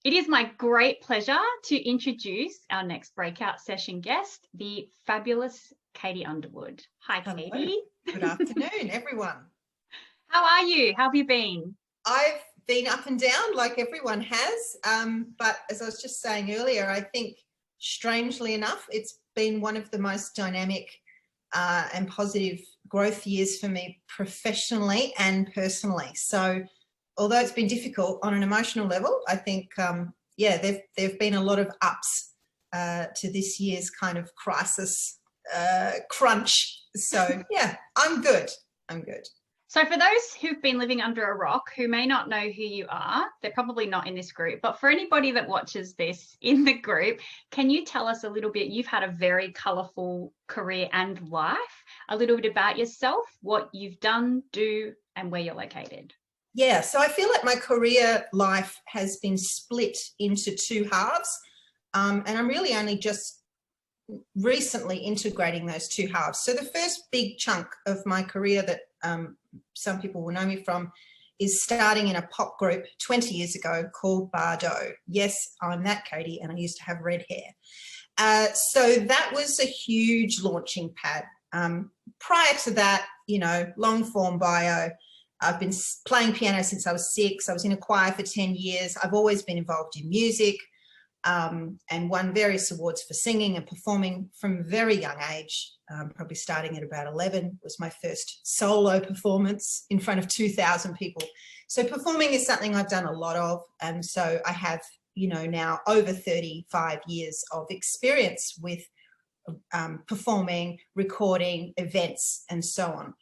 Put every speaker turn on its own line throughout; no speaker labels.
It is my great pleasure to introduce our next breakout session guest, the fabulous Katie Underwood. Hi,
Hello.
Katie.
Good afternoon, everyone.
How are you? How have you been?
I've been up and down like everyone has, but as I was just saying earlier, I think strangely enough, it's been one of the most dynamic and positive growth years for me professionally and personally. So although it's been difficult on an emotional level, I think, there've been a lot of ups to this year's kind of crisis crunch. So yeah, I'm good.
So for those who've been living under a rock, who may not know who you are, they're probably not in this group, but for anybody that watches this in the group, can you tell us a little bit, you've had a very colourful career and life, a little bit about yourself, what you've done, do, and where you're located?
Yeah, so I feel like my career life has been split into two halves, and I'm really only just recently integrating those two halves. So the first big chunk of my career that some people will know me from is starting in a pop group 20 years ago called Bardot. Yes, I'm that Katie, and I used to have red hair. So that was a huge launching pad. Prior to that, long form bio, I've been playing piano since I was 6. I was in a choir for 10 years. I've always been involved in music and won various awards for singing and performing from a very young age, probably starting at about 11 was my first solo performance in front of 2,000 people. So performing is something I've done a lot of. And so I have, now over 35 years of experience with performing, recording, events, and so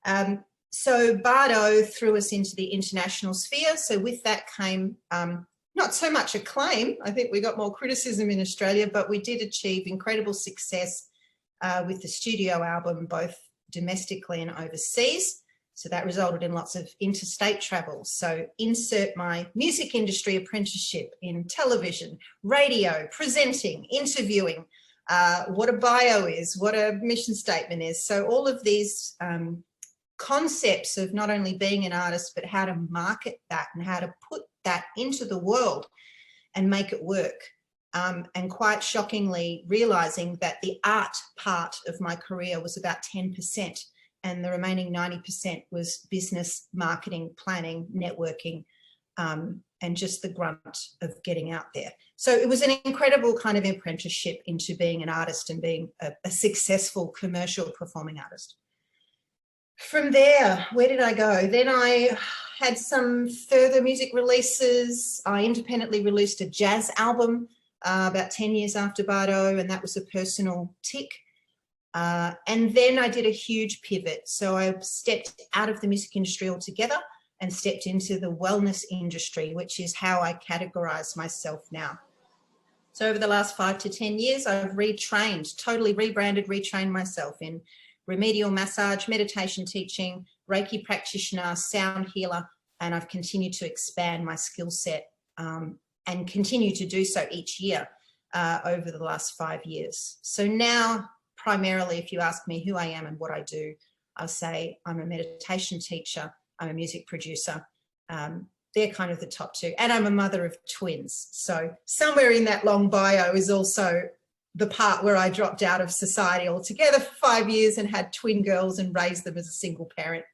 on. So Bardot threw us into the international sphere. So with that came not so much acclaim. I think we got more criticism in Australia, but we did achieve incredible success with the studio album, both domestically and overseas. So that resulted in lots of interstate travel. So insert my music industry apprenticeship in television, radio, presenting, interviewing, what a bio is, what a mission statement is. So all of these concepts of not only being an artist, but how to market that and how to put that into the world and make it work. And quite shockingly realizing that the art part of my career was about 10% and the remaining 90% was business, marketing, planning, networking, and just the grunt of getting out there. So it was an incredible kind of apprenticeship into being an artist and being a successful commercial performing artist. From there, where did I go? Then I had some further music releases. I independently released a jazz album about 10 years after Bardot, and that was a personal tick. And then I did a huge pivot. So I stepped out of the music industry altogether and stepped into the wellness industry, which is how I categorize myself now. So over the last 5 to 10 years, I've retrained, totally rebranded, retrained myself in remedial massage, meditation teaching, Reiki practitioner, sound healer, and I've continued to expand my skill set and continue to do so each year over the last 5 years. So now, primarily, if you ask me who I am and what I do, I'll say I'm a meditation teacher, I'm a music producer. They're kind of the top two. And I'm a mother of twins. So somewhere in that long bio is also the part where I dropped out of society altogether for 5 years and had twin girls and raised them as a single parent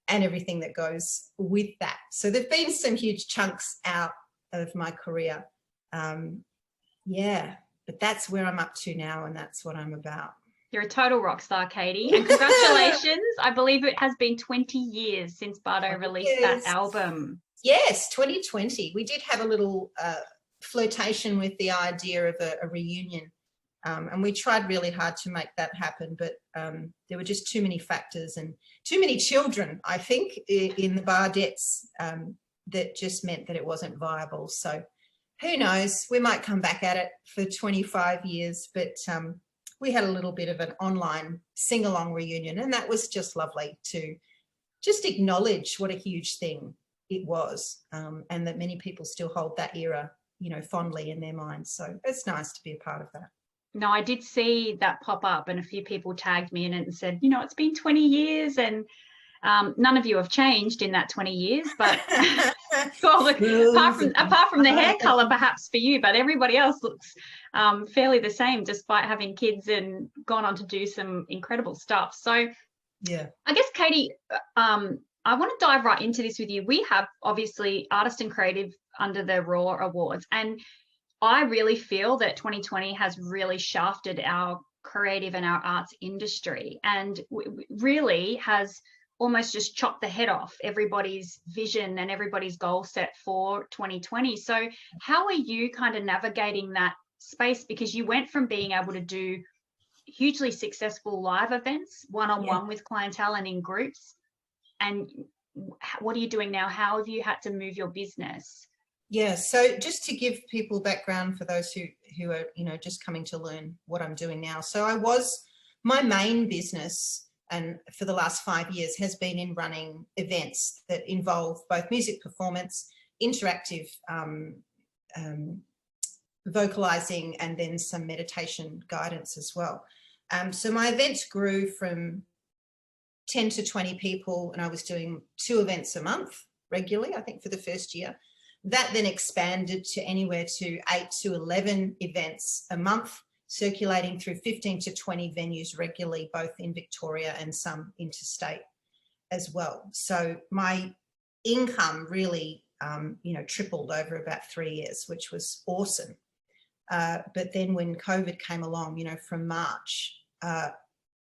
and everything that goes with that. So there've been some huge chunks out of my career. But that's where I'm up to now and that's what I'm about.
You're a total rock star, Katie, and congratulations. I believe it has been 20 years since Bardot released that album.
Yes, 2020. We did have a little flirtation with the idea of a reunion, and we tried really hard to make that happen, but there were just too many factors and too many children, I think, in the Bardots that just meant that it wasn't viable. So who knows, we might come back at it for 25 years, but we had a little bit of an online sing-along reunion, and that was just lovely to just acknowledge what a huge thing it was, and that many people still hold that era, fondly in their minds. So it's nice to be a part of that.
No, I did see that pop up and a few people tagged me in it and said, it's been 20 years. And None of you have changed in that 20 years, but well, apart from the hair color perhaps for you, but everybody else looks fairly the same despite having kids and gone on to do some incredible stuff. So
yeah,
I guess, Katie, I want to dive right into this with you. We have obviously Artist and Creative under the Raw Awards, and I really feel that 2020 has really shafted our creative and our arts industry, and really has almost just chopped the head off everybody's vision and everybody's goal set for 2020. So how are you kind of navigating that space? Because you went from being able to do hugely successful live events, one-on-one with clientele and in groups, and what are you doing now? How have you had to move your business?
Yeah, so just to give people background for those who are, you know, just coming to learn what I'm doing now. So my main business, and for the last 5 years, has been in running events that involve both music performance, interactive vocalizing, and then some meditation guidance as well. So my events grew from 10 to 20 people, and I was doing 2 events a month regularly, I think, for the first year. That then expanded to anywhere to 8 to 11 events a month, circulating through 15 to 20 venues regularly, both in Victoria and some interstate as well. So my income really, tripled over about 3 years, which was awesome. But then when COVID came along, from March,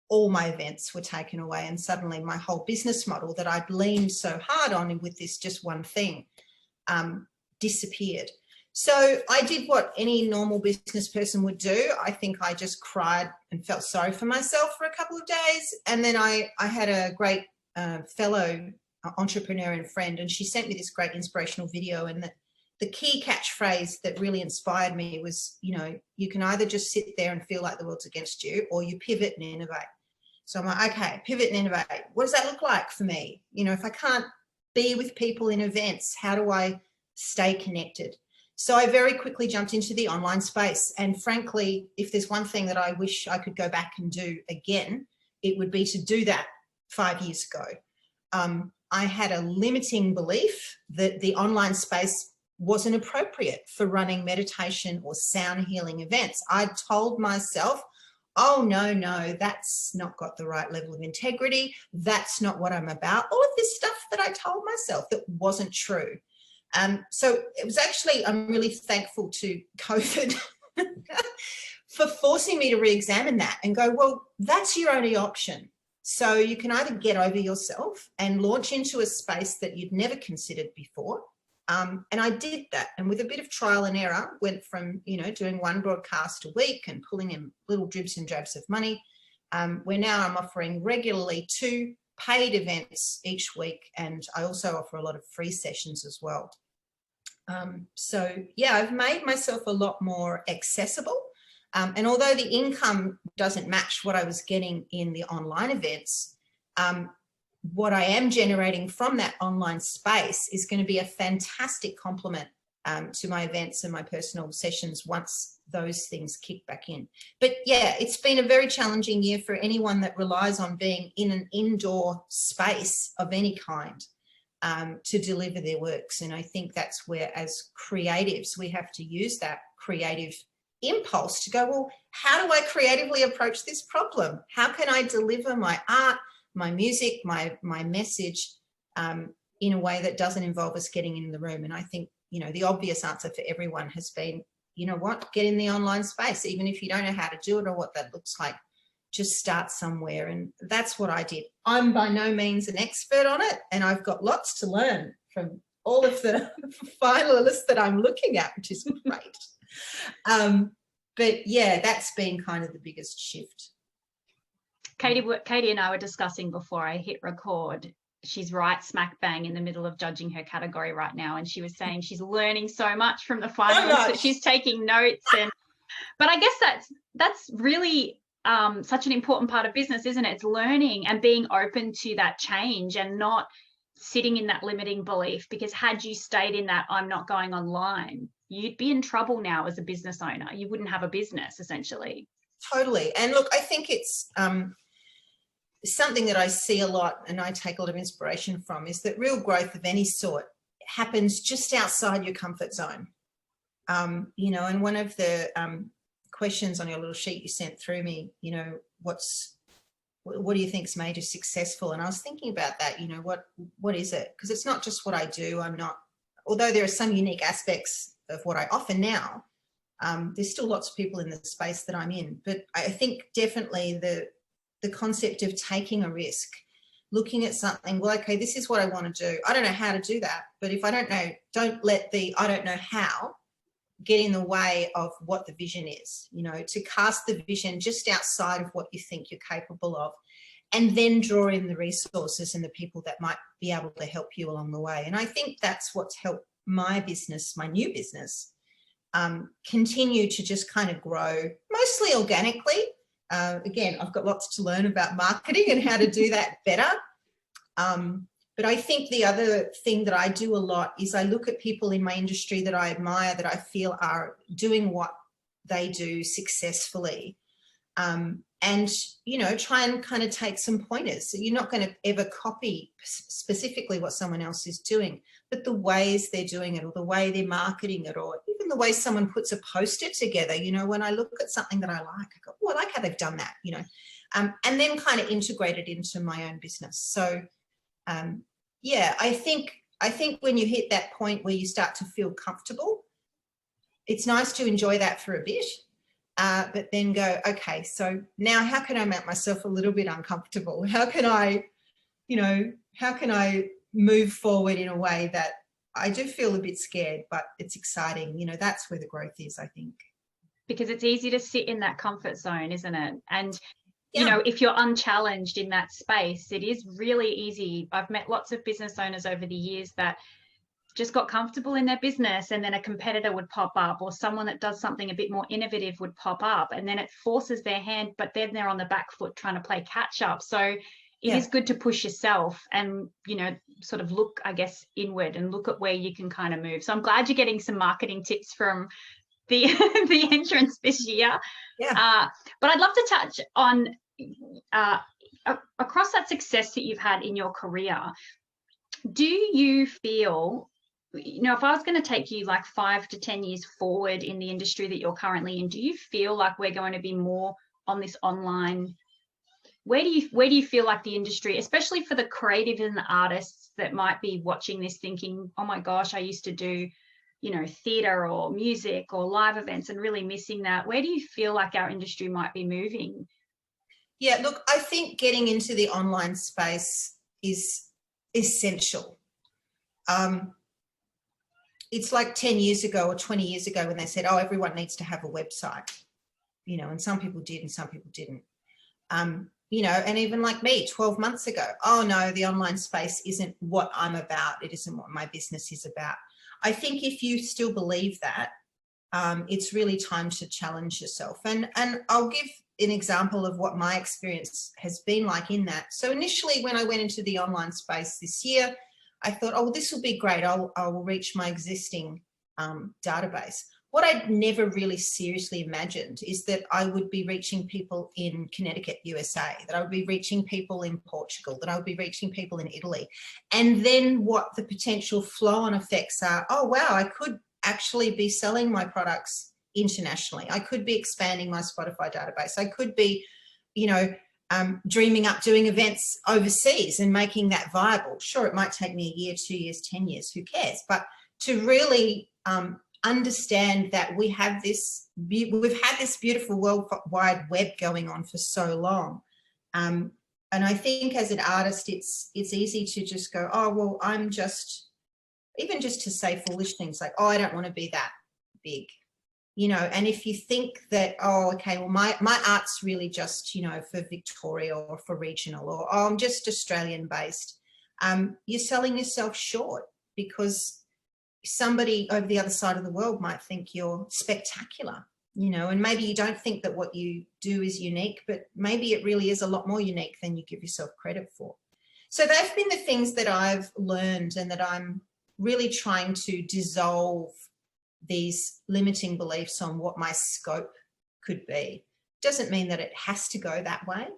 all my events were taken away, and suddenly my whole business model that I'd leaned so hard on with this just one thing disappeared. So I did what any normal business person would do. I think I just cried and felt sorry for myself for a couple of days. And then I had a great fellow entrepreneur and friend, and she sent me this great inspirational video. And the key catchphrase that really inspired me was, you can either just sit there and feel like the world's against you, or you pivot and innovate. So I'm like, okay, pivot and innovate. What does that look like for me? If I can't be with people in events, how do I stay connected? So I very quickly jumped into the online space. And frankly, if there's one thing that I wish I could go back and do again, it would be to do that 5 years ago. I had a limiting belief that the online space wasn't appropriate for running meditation or sound healing events. I told myself, oh, no, that's not got the right level of integrity. That's not what I'm about. All of this stuff that I told myself that wasn't true. So it was actually, I'm really thankful to COVID for forcing me to re-examine that and go, well, that's your only option. So you can either get over yourself and launch into a space that you'd never considered before. And I did that, and with a bit of trial and error, went from, doing 1 broadcast a week and pulling in little dribs and drabs of money, where now I'm offering regularly 2 paid events each week, and I also offer a lot of free sessions as well. So yeah, I've made myself a lot more accessible. And although the income doesn't match what I was getting in the online events, what I am generating from that online space is going to be a fantastic complement to my events and my personal sessions once those things kick back in. But yeah, it's been a very challenging year for anyone that relies on being in an indoor space of any kind to deliver their works. And I think that's where, as creatives, we have to use that creative impulse to go, well, how do I creatively approach this problem? How can I deliver my art, my music, my message in a way that doesn't involve us getting in the room? And I think, the obvious answer for everyone has been, get in the online space. Even if you don't know how to do it or what that looks like, just start somewhere. And that's what I did. I'm by no means an expert on it, and I've got lots to learn from all of the finalists that I'm looking at, which is great. But yeah, that's been kind of the biggest shift.
Katie and I were discussing before I hit record. She's right smack bang in the middle of judging her category right now, and she was saying she's learning so much from the finalists that she's taking notes. But I guess that's really such an important part of business, isn't it? It's learning and being open to that change and not sitting in that limiting belief, because had you stayed in that I'm not going online, you'd be in trouble now as a business owner. You wouldn't have a business, essentially.
Totally. And look, I think it's something that I see a lot and I take a lot of inspiration from is that real growth of any sort happens just outside your comfort zone. You know, and one of the questions on your little sheet you sent through me, you know, what do you think's made you successful? And I was thinking about that, you know, what is it? Because it's not just what I do. I'm not, although there are some unique aspects of what I offer now, there's still lots of people in the space that I'm in. But I think definitely the concept of taking a risk, looking at something, well, okay, this is what I want to do. I don't know how to do that, but if I don't know, don't let the I don't know how get in the way of what the vision is, you know, to cast the vision just outside of what you think you're capable of, and then draw in the resources and the people that might be able to help you along the way. And I think that's what's helped my business, my new business, continue to just kind of grow, mostly organically. Again, I've got lots to learn about marketing and how to do that better. But I think the other thing that I do a lot is I look at people in my industry that I admire, that I feel are doing what they do successfully. And, you know, try and kind of take some pointers. So you're not going to ever copy specifically what someone else is doing, but the ways they're doing it, or the way they're marketing it, or even the way someone puts a poster together. You know, when I look at something that I like, I go, oh, I like how they've done that, you know, and then kind of integrate it into my own business. So, yeah, I think when you hit that point where you start to feel comfortable, it's nice to enjoy that for a bit. But then go, okay, so now how can I make myself a little bit uncomfortable? How can I, you know, how can I move forward in a way that I do feel a bit scared, but it's exciting? You know, that's where the growth is, I think.
Because it's easy to sit in that comfort zone, isn't it? And,
Yeah.
you know, if you're unchallenged in that space, it is really easy. I've met lots of business owners over the years that just got comfortable in their business, and then a competitor would pop up, or someone that does something a bit more innovative would pop up, and then it forces their hand, but then they're on the back foot trying to play catch up. So it is good to push yourself and, you know, sort of look, I guess, inward and look at where you can kind of move. So I'm glad you're getting some marketing tips from the the entrance this year.
Yeah.
But I'd love to touch on across that success that you've had in your career. Do you feel, you know, if I was going to take you like 5 to 10 years forward in the industry that you're currently in, do you feel like we're going to be more on this online? Where do you feel like the industry, especially for the creatives and the artists that might be watching this thinking, oh my gosh, I used to do, you know, theatre or music or live events and really missing that. Where do you feel like our industry might be moving?
Yeah, look, I think getting into the online space is essential. It's like 10 years ago or 20 years ago when they said, oh, everyone needs to have a website, you know, and some people did and some people didn't. You know, and even like me 12 months ago, oh no, the online space isn't what I'm about. It isn't what my business is about. I think if you still believe that, it's really time to challenge yourself. And I'll give an example of what my experience has been like in that. So initially when I went into the online space this year, I thought, oh, well, this will be great. I will reach my existing database. What I'd never really seriously imagined is that I would be reaching people in Connecticut, USA, that I would be reaching people in Portugal, that I would be reaching people in Italy. And then what the potential flow-on effects are, oh, wow, I could actually be selling my products internationally. I could be expanding my Spotify database. I could be, you know, dreaming up doing events overseas and making that viable. Sure, it might take me a year, 2 years, 10 years, who cares? But to really understand that we've had this beautiful world wide web going on for so long. And I think as an artist, it's easy to just go, oh, well, I'm just, even just to say foolish things like, oh, I don't want to be that big. You know, and if you think that, oh, okay, well, my art's really just, you know, for Victoria or for regional, or oh, I'm just Australian based, you're selling yourself short, because somebody over the other side of the world might think you're spectacular, you know, and maybe you don't think that what you do is unique, but maybe it really is a lot more unique than you give yourself credit for. So they've been the things that I've learned, and that I'm really trying to dissolve these limiting beliefs on what my scope could be. Doesn't mean that it has to go that way,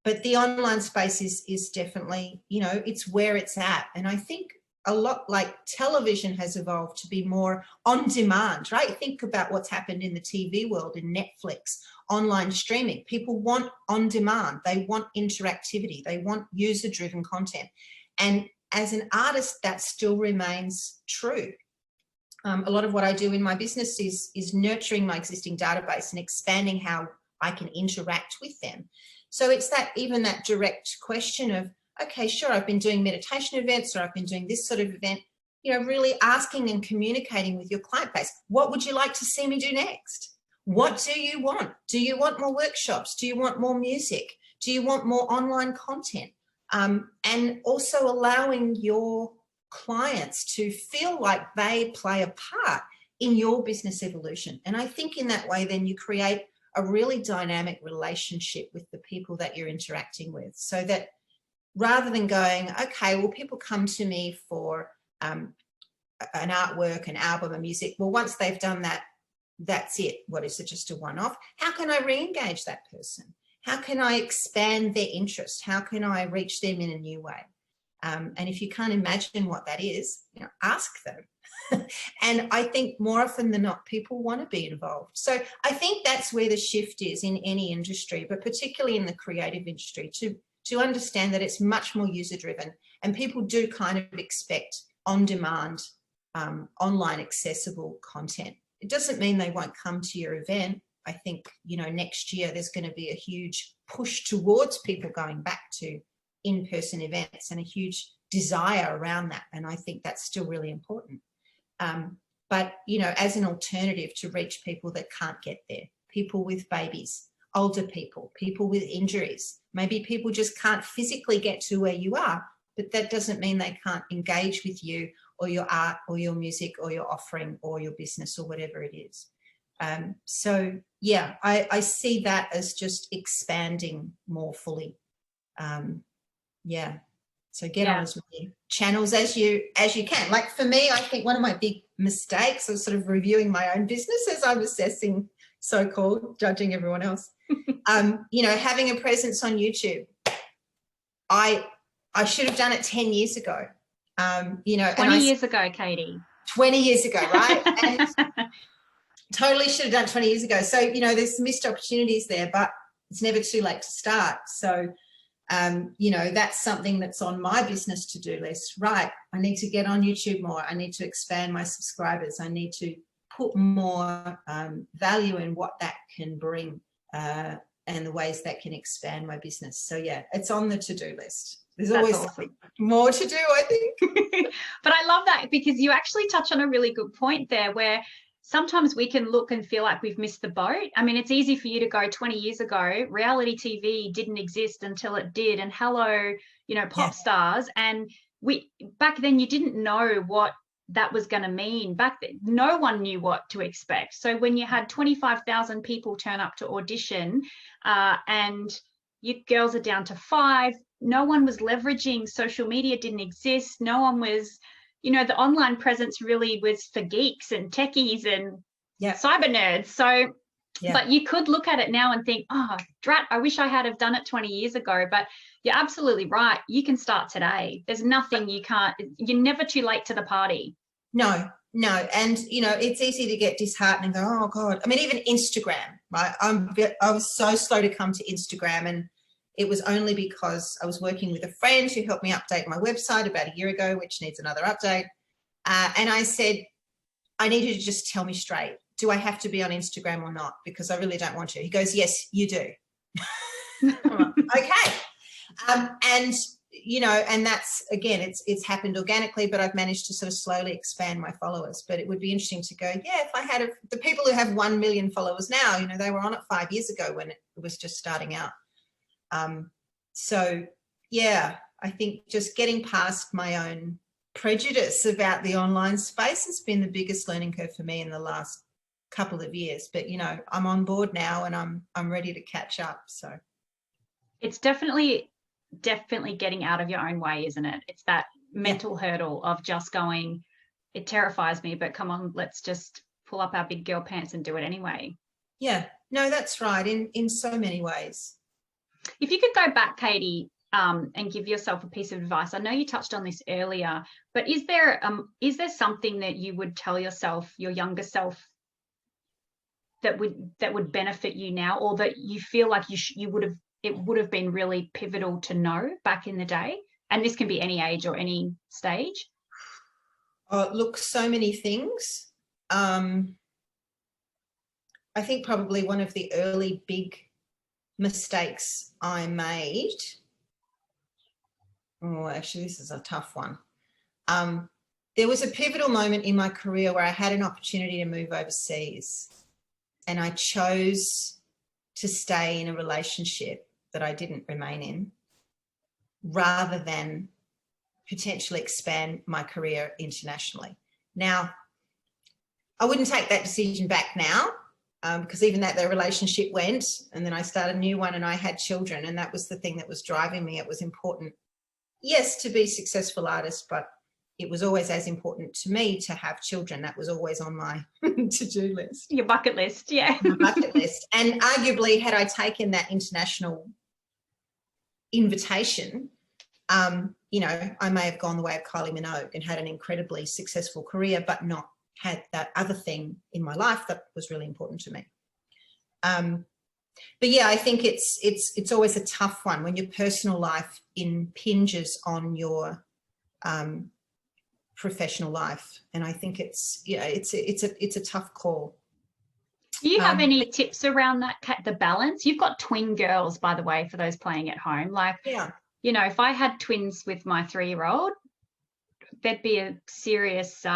but the online space is definitely, you know, it's where it's at. And I think a lot like television has evolved to be more on demand, right? Think about what's happened in the TV world, in Netflix, online streaming. People want on demand. They want interactivity. They want user-driven content. And as an artist, that still remains true. A lot of what I do in my business is nurturing my existing database and expanding how I can interact with them. So it's that, even that direct question of, okay, sure, I've been doing meditation events, or I've been doing this sort of event, you know, really asking and communicating with your client base. What would you like to see me do next? What do you want? Do you want more workshops? Do you want more music? Do you want more online content? And also allowing your clients to feel like they play a part in your business evolution. And I think in that way, then you create a really dynamic relationship with the people that you're interacting with, so that rather than going, okay, well, people come to me for an artwork, an album, a music. Well, once they've done that, that's it. What is it? Just a one-off? How can I re-engage that person? How can I expand their interest? How can I reach them in a new way? And if you can't imagine what that is, you know, ask them. And I think more often than not, people want to be involved. So I think that's where the shift is in any industry, but particularly in the creative industry, to understand that it's much more user-driven, and people do kind of expect on-demand, online accessible content. It doesn't mean they won't come to your event. I think, you know, next year there's going to be a huge push towards people going back to in-person events, and a huge desire around that. And I think that's still really important. But, you know, as an alternative to reach people that can't get there, people with babies, older people, people with injuries, maybe people just can't physically get to where you are, but that doesn't mean they can't engage with you or your art or your music or your offering or your business or whatever it is. So yeah, I see that as just expanding more fully. Yeah. So get on as many channels as you can. Like for me, I think one of my big mistakes was sort of reviewing my own business as I'm assessing, so-called, judging everyone else. You know, having a presence on YouTube. I should have done it 10 years ago. You know,
20 years ago, Katie.
20 years ago, right? And totally should have done it 20 years ago. So, you know, there's missed opportunities there, but it's never too late to start. So, you know, that's something that's on my business to-do list. Right, I need to get on YouTube more. I need to expand my subscribers. I need to put more value in what that can bring and the ways that can expand my business. So yeah, it's on the to-do list. There's always something more to do, I think.
But I love that, because you actually touch on a really good point there, where sometimes we can look and feel like we've missed the boat. I mean, it's easy for you to go 20 years ago, reality TV didn't exist until it did. And hello, you know, Popstars. And back then you didn't know what that was going to mean. Back then, no one knew what to expect. So when you had 25,000 people turn up to audition and you girls are down to 5, no one was leveraging social media, didn't exist. No one was, you know, the online presence really was for geeks and techies and cyber nerds. So, but you could look at it now and think, oh, drat, I wish I had have done it 20 years ago. But you're absolutely right. You can start today. There's nothing you can't, you're never too late to the party.
No. And, you know, it's easy to get disheartened and go, oh, God. I mean, even Instagram, right? I was so slow to come to Instagram, and it was only because I was working with a friend who helped me update my website about a year ago, which needs another update. And I said, I need you to just tell me straight. Do I have to be on Instagram or not? Because I really don't want to. He goes, yes, you do. Okay. And, you know, and that's, again, it's happened organically, but I've managed to sort of slowly expand my followers. But it would be interesting to go, yeah, if I had the people who have 1 million followers now, you know, they were on it 5 years ago when it was just starting out. So yeah, I think just getting past my own prejudice about the online space has been the biggest learning curve for me in the last couple of years. But, you know, I'm on board now, and I'm ready to catch up. So
it's definitely getting out of your own way, isn't it? It's that mental hurdle of just going, it terrifies me, but come on, let's just pull up our big girl pants and do it anyway.
Yeah, no, that's right. In so many ways.
If you could go back, Katie, and give yourself a piece of advice. I know you touched on this earlier, but is there something that you would tell yourself, your younger self, that would benefit you now, or that you feel like it would have been really pivotal to know back in the day? And this can be any age or any stage.
Oh, look, so many things. I think probably one of the early big mistakes I made. Oh, actually, this is a tough one. There was a pivotal moment in my career where I had an opportunity to move overseas, and I chose to stay in a relationship that I didn't remain in, rather than potentially expand my career internationally. Now, I wouldn't take that decision back now, because even that the relationship went, and then I started a new one and I had children, and that was the thing that was driving me. It was important, yes, to be a successful artist, but it was always as important to me to have children. That was always on my to-do list.
Your bucket list, yeah.
My bucket list. And arguably, had I taken that international invitation, you know, I may have gone the way of Kylie Minogue and had an incredibly successful career, but not had that other thing in my life that was really important to me. But yeah, I think it's always a tough one when your personal life impinges on your professional life, and I think it's a tough call.
Do you have any tips around that, the balance? You've got twin girls, by the way, for those playing at home. Like,
yeah,
you know, if I had twins with my 3-year-old, there'd be a serious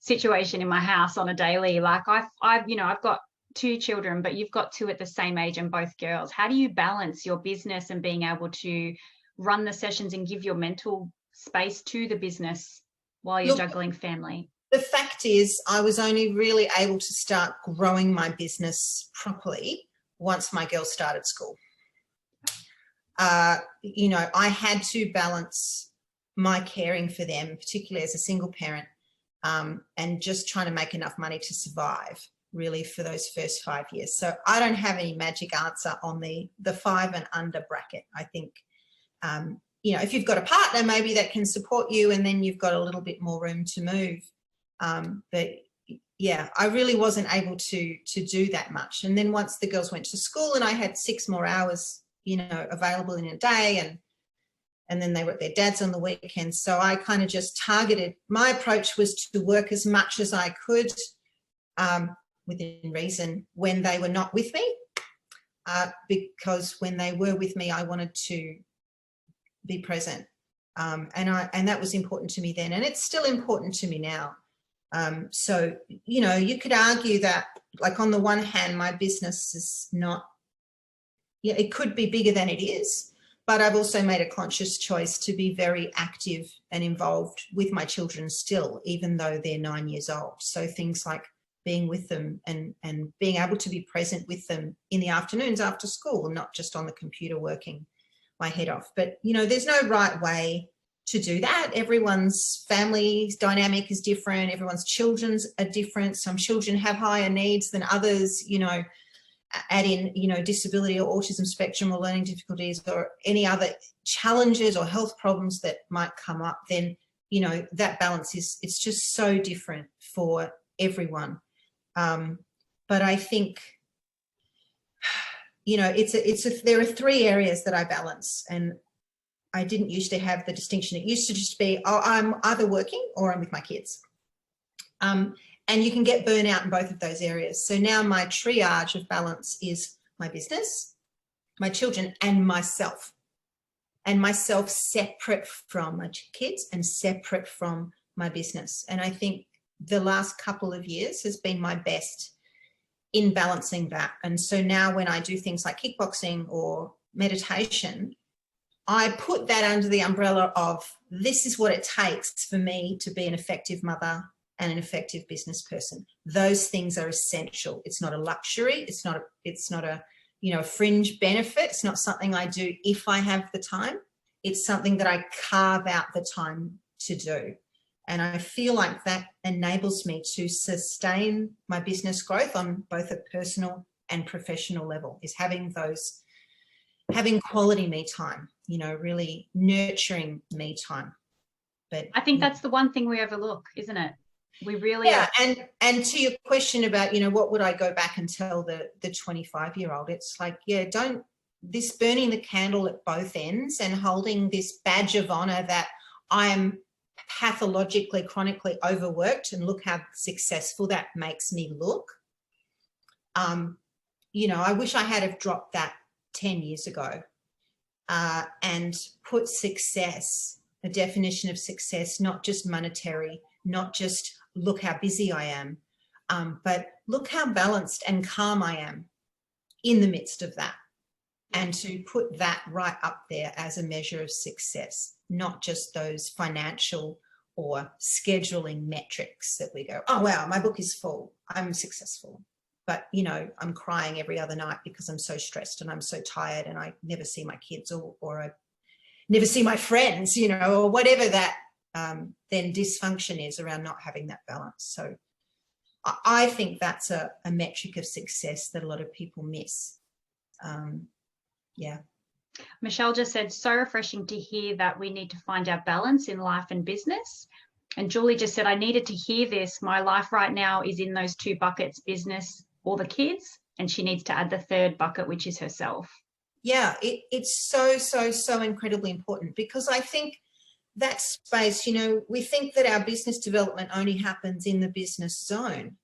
situation in my house on a daily. Like, I've got 2 children, but you've got 2 at the same age and both girls. How do you balance your business and being able to run the sessions and give your mental space to the business while you're juggling family?
The fact is, I was only really able to start growing my business properly once my girls started school. You know, I had to balance my caring for them, particularly as a single parent, and just trying to make enough money to survive, really, for those first 5 years. So I don't have any magic answer on the 5 and under bracket. I think, you know, if you've got a partner maybe that can support you, and then you've got a little bit more room to move. But yeah, I really wasn't able to do that much. And then once the girls went to school and I had 6 more hours, you know, available in a day, and then they were at their dad's on the weekends. So I kind of just targeted, my approach was to work as much as I could, within reason, when they were not with me, because when they were with me, I wanted to be present. And that was important to me then, and it's still important to me now. So, you know, you could argue that, like, on the one hand, my business is not, yeah, it could be bigger than it is, but I've also made a conscious choice to be very active and involved with my children still, even though they're 9 years old. So things like being with them and being able to be present with them in the afternoons after school, not just on the computer working my head off. But, you know, there's no right way to do that. Everyone's family dynamic is different. Everyone's children's are different. Some children have higher needs than others, you know, add in, you know, disability or autism spectrum or learning difficulties or any other challenges or health problems that might come up, then, you know, that balance it's just so different for everyone. But I think, you know, there are 3 areas that I balance, and I didn't used to have the distinction. It used to just be, oh, I'm either working or I'm with my kids. And you can get burnout in both of those areas. So now my triage of balance is my business, my children, and myself. And myself separate from my kids and separate from my business. And I think the last couple of years has been my best in balancing that. And so now when I do things like kickboxing or meditation, I put that under the umbrella of, this is what it takes for me to be an effective mother and an effective business person. Those things are essential. It's not a luxury. It's not a, you know, a fringe benefit. It's not something I do if I have the time. It's something that I carve out the time to do. And I feel like that enables me to sustain my business growth on both a personal and professional level, is having those having quality me time, you know, really nurturing me time. But
I think that's the one thing we overlook, isn't it? We really
yeah. And to your question about, you know, what would I go back and tell the 25-year-old? It's like, yeah, don't, this burning the candle at both ends and holding this badge of honor that I am pathologically, chronically overworked, and look how successful that makes me look. You know, I wish I had have dropped that 10 years ago and put success, a definition of success, not just monetary, not just look how busy I am, but look how balanced and calm I am in the midst of that. And to put that right up there as a measure of success, not just those financial or scheduling metrics that we go, oh, wow, my book is full, I'm successful. But, you know, I'm crying every other night because I'm so stressed and I'm so tired and I never see my kids or I never see my friends, you know, or whatever that then dysfunction is around not having that balance. So I think that's a metric of success that a lot of people miss. Yeah.
Michelle just said, so refreshing to hear that we need to find our balance in life and business. And Julie just said, I needed to hear this. My life right now is in those two buckets, business or the kids. And she needs to add the third bucket, which is herself.
Yeah, it's so incredibly important, because I think that space, you know, we think that our business development only happens in the business zone.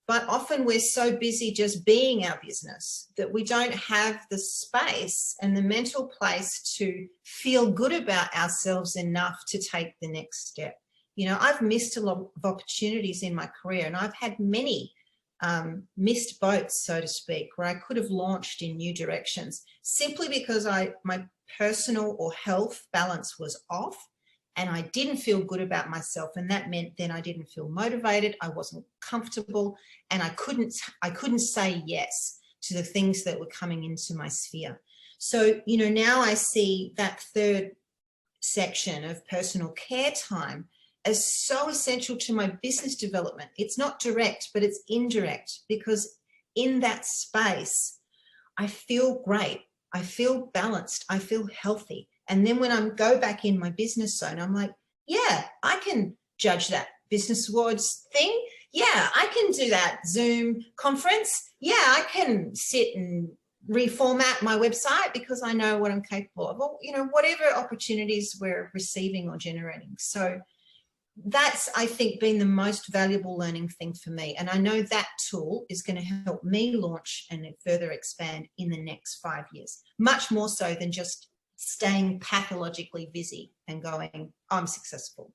But often we're so busy just being our business that we don't have the space and the mental place to feel good about ourselves enough to take the next step. You know, I've missed a lot of opportunities in my career, and I've had many missed boats, so to speak, where I could have launched in new directions simply because my personal or health balance was off. And I didn't feel good about myself. And that meant then I didn't feel motivated. I wasn't comfortable. And I couldn't say yes to the things that were coming into my sphere. So, you know, now I see that third section of personal care time as so essential to my business development. It's not direct, but it's indirect, because in that space, I feel great. I feel balanced. I feel healthy. And then when I go back in my business zone, I'm like, yeah, I can judge that business awards thing. Yeah, I can do that Zoom conference. Yeah, I can sit and reformat my website because I know what I'm capable of. Or, you know, whatever opportunities we're receiving or generating. So that's, I think, been the most valuable learning thing for me. And I know that tool is going to help me launch and further expand in the next 5 years, much more so than just staying pathologically busy and going, I'm successful,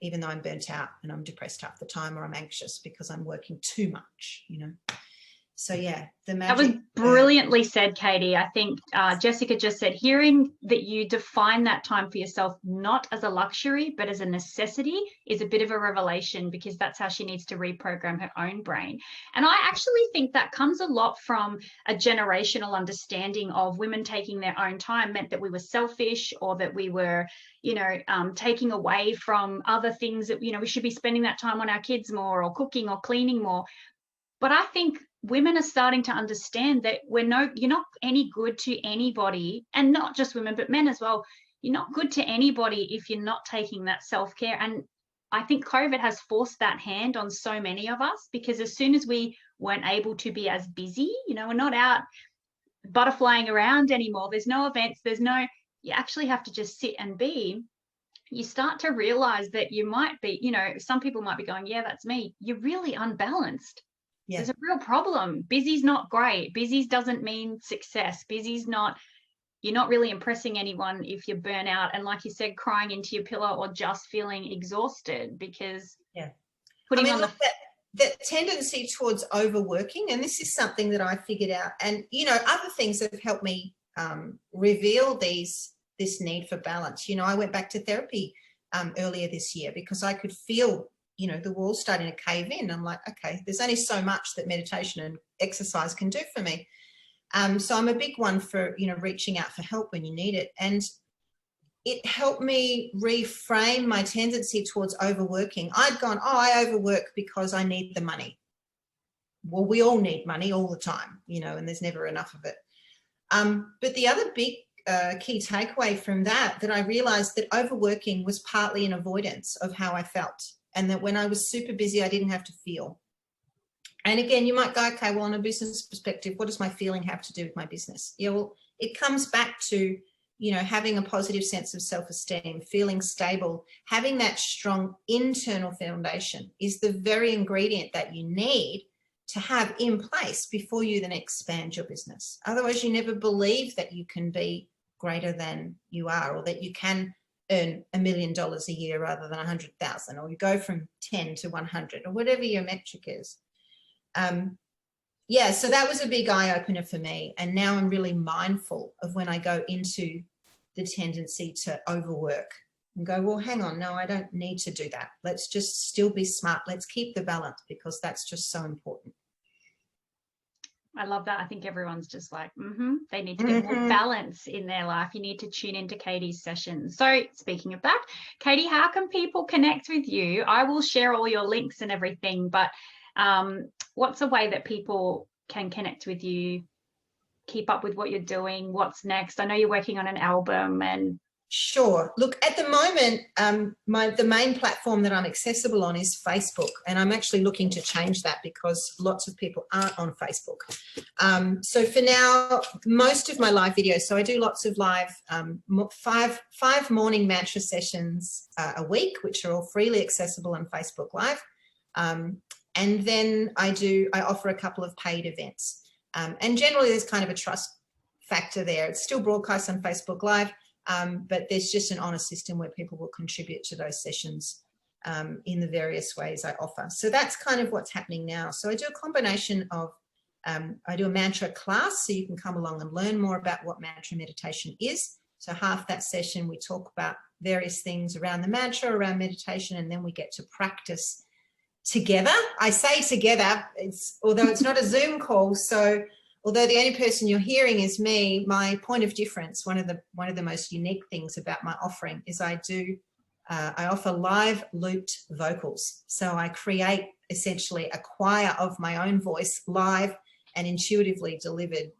even though I'm burnt out and I'm depressed half the time, or I'm anxious because I'm working too much, you know. So yeah, the magic.
That was brilliantly said, Katie. I think Jessica just said, hearing that you define that time for yourself not as a luxury but as a necessity is a bit of a revelation, because that's how she needs to reprogram her own brain. And I actually think that comes a lot from a generational understanding of women taking their own time meant that we were selfish, or that we were, you know, taking away from other things that, you know, we should be spending that time on our kids more, or cooking or cleaning more. But I think women are starting to understand that you're not any good to anybody, and not just women, but men as well. You're not good to anybody if you're not taking that self-care. And I think COVID has forced that hand on so many of us, because as soon as we weren't able to be as busy, you know, we're not out butterflying around anymore. There's no events. You actually have to just sit and be. You start to realize that you might be, you know, some people might be going, yeah, that's me. You're really unbalanced. Yeah. There's a real problem. Busy's not great. Busy's doesn't mean success. Busy's not, you're not really impressing anyone if you're burnt out. And like you said, crying into your pillow or just feeling exhausted, because putting on
the tendency towards overworking, and this is something that I figured out, and, you know, other things that have helped me reveal this need for balance. You know, I went back to therapy earlier this year because I could feel, you know, the wall's starting to cave in. I'm like, okay, there's only so much that meditation and exercise can do for me. So I'm a big one for, you know, reaching out for help when you need it. And it helped me reframe my tendency towards overworking. I'd gone, I overwork because I need the money. Well, we all need money all the time, you know, and there's never enough of it. But the other big key takeaway from that I realized that overworking was partly an avoidance of how I felt, and that when I was super busy, I didn't have to feel. And again, you might go, okay, well, on a business perspective, what does my feeling have to do with my business? Yeah, well, it comes back to, you know, having a positive sense of self-esteem, feeling stable, having that strong internal foundation is the very ingredient that you need to have in place before you then expand your business. Otherwise, you never believe that you can be greater than you are, or that you can earn $1 million a year rather than 100,000, or you go from 10 to 100, or whatever your metric is. Yeah, so that was a big eye opener for me. And now I'm really mindful of when I go into the tendency to overwork and go, well, hang on, no, I don't need to do that. Let's just still be smart. Let's keep the balance, because that's just so important.
I love that. I think everyone's just like, they need to get more balance in their life. You need to tune into Katie's sessions. So speaking of that, Katie, how can people connect with you? I will share all your links and everything, but what's a way that people can connect with you, keep up with what you're doing? What's next? I know you're working on an album. And
sure. Look, at the moment, the main platform that I'm accessible on is Facebook, and I'm actually looking to change that because lots of people aren't on Facebook. So for now, most of my live videos, so I do lots of live, five morning mantra sessions a week, which are all freely accessible on Facebook Live. And then I offer a couple of paid events. And generally there's kind of a trust factor there. It's still broadcast on Facebook Live, but there's just an honor system where people will contribute to those sessions in the various ways I offer. So that's kind of what's happening now. So I do a combination of, I do a mantra class, so you can come along and learn more about what mantra meditation is. So half that session, we talk about various things around the mantra, around meditation, and then we get to practice together. I say together, although it's not a Zoom call, so although the only person you're hearing is me, my point of difference, one of the most unique things about my offering is I offer live looped vocals. So I create essentially a choir of my own voice live and intuitively delivered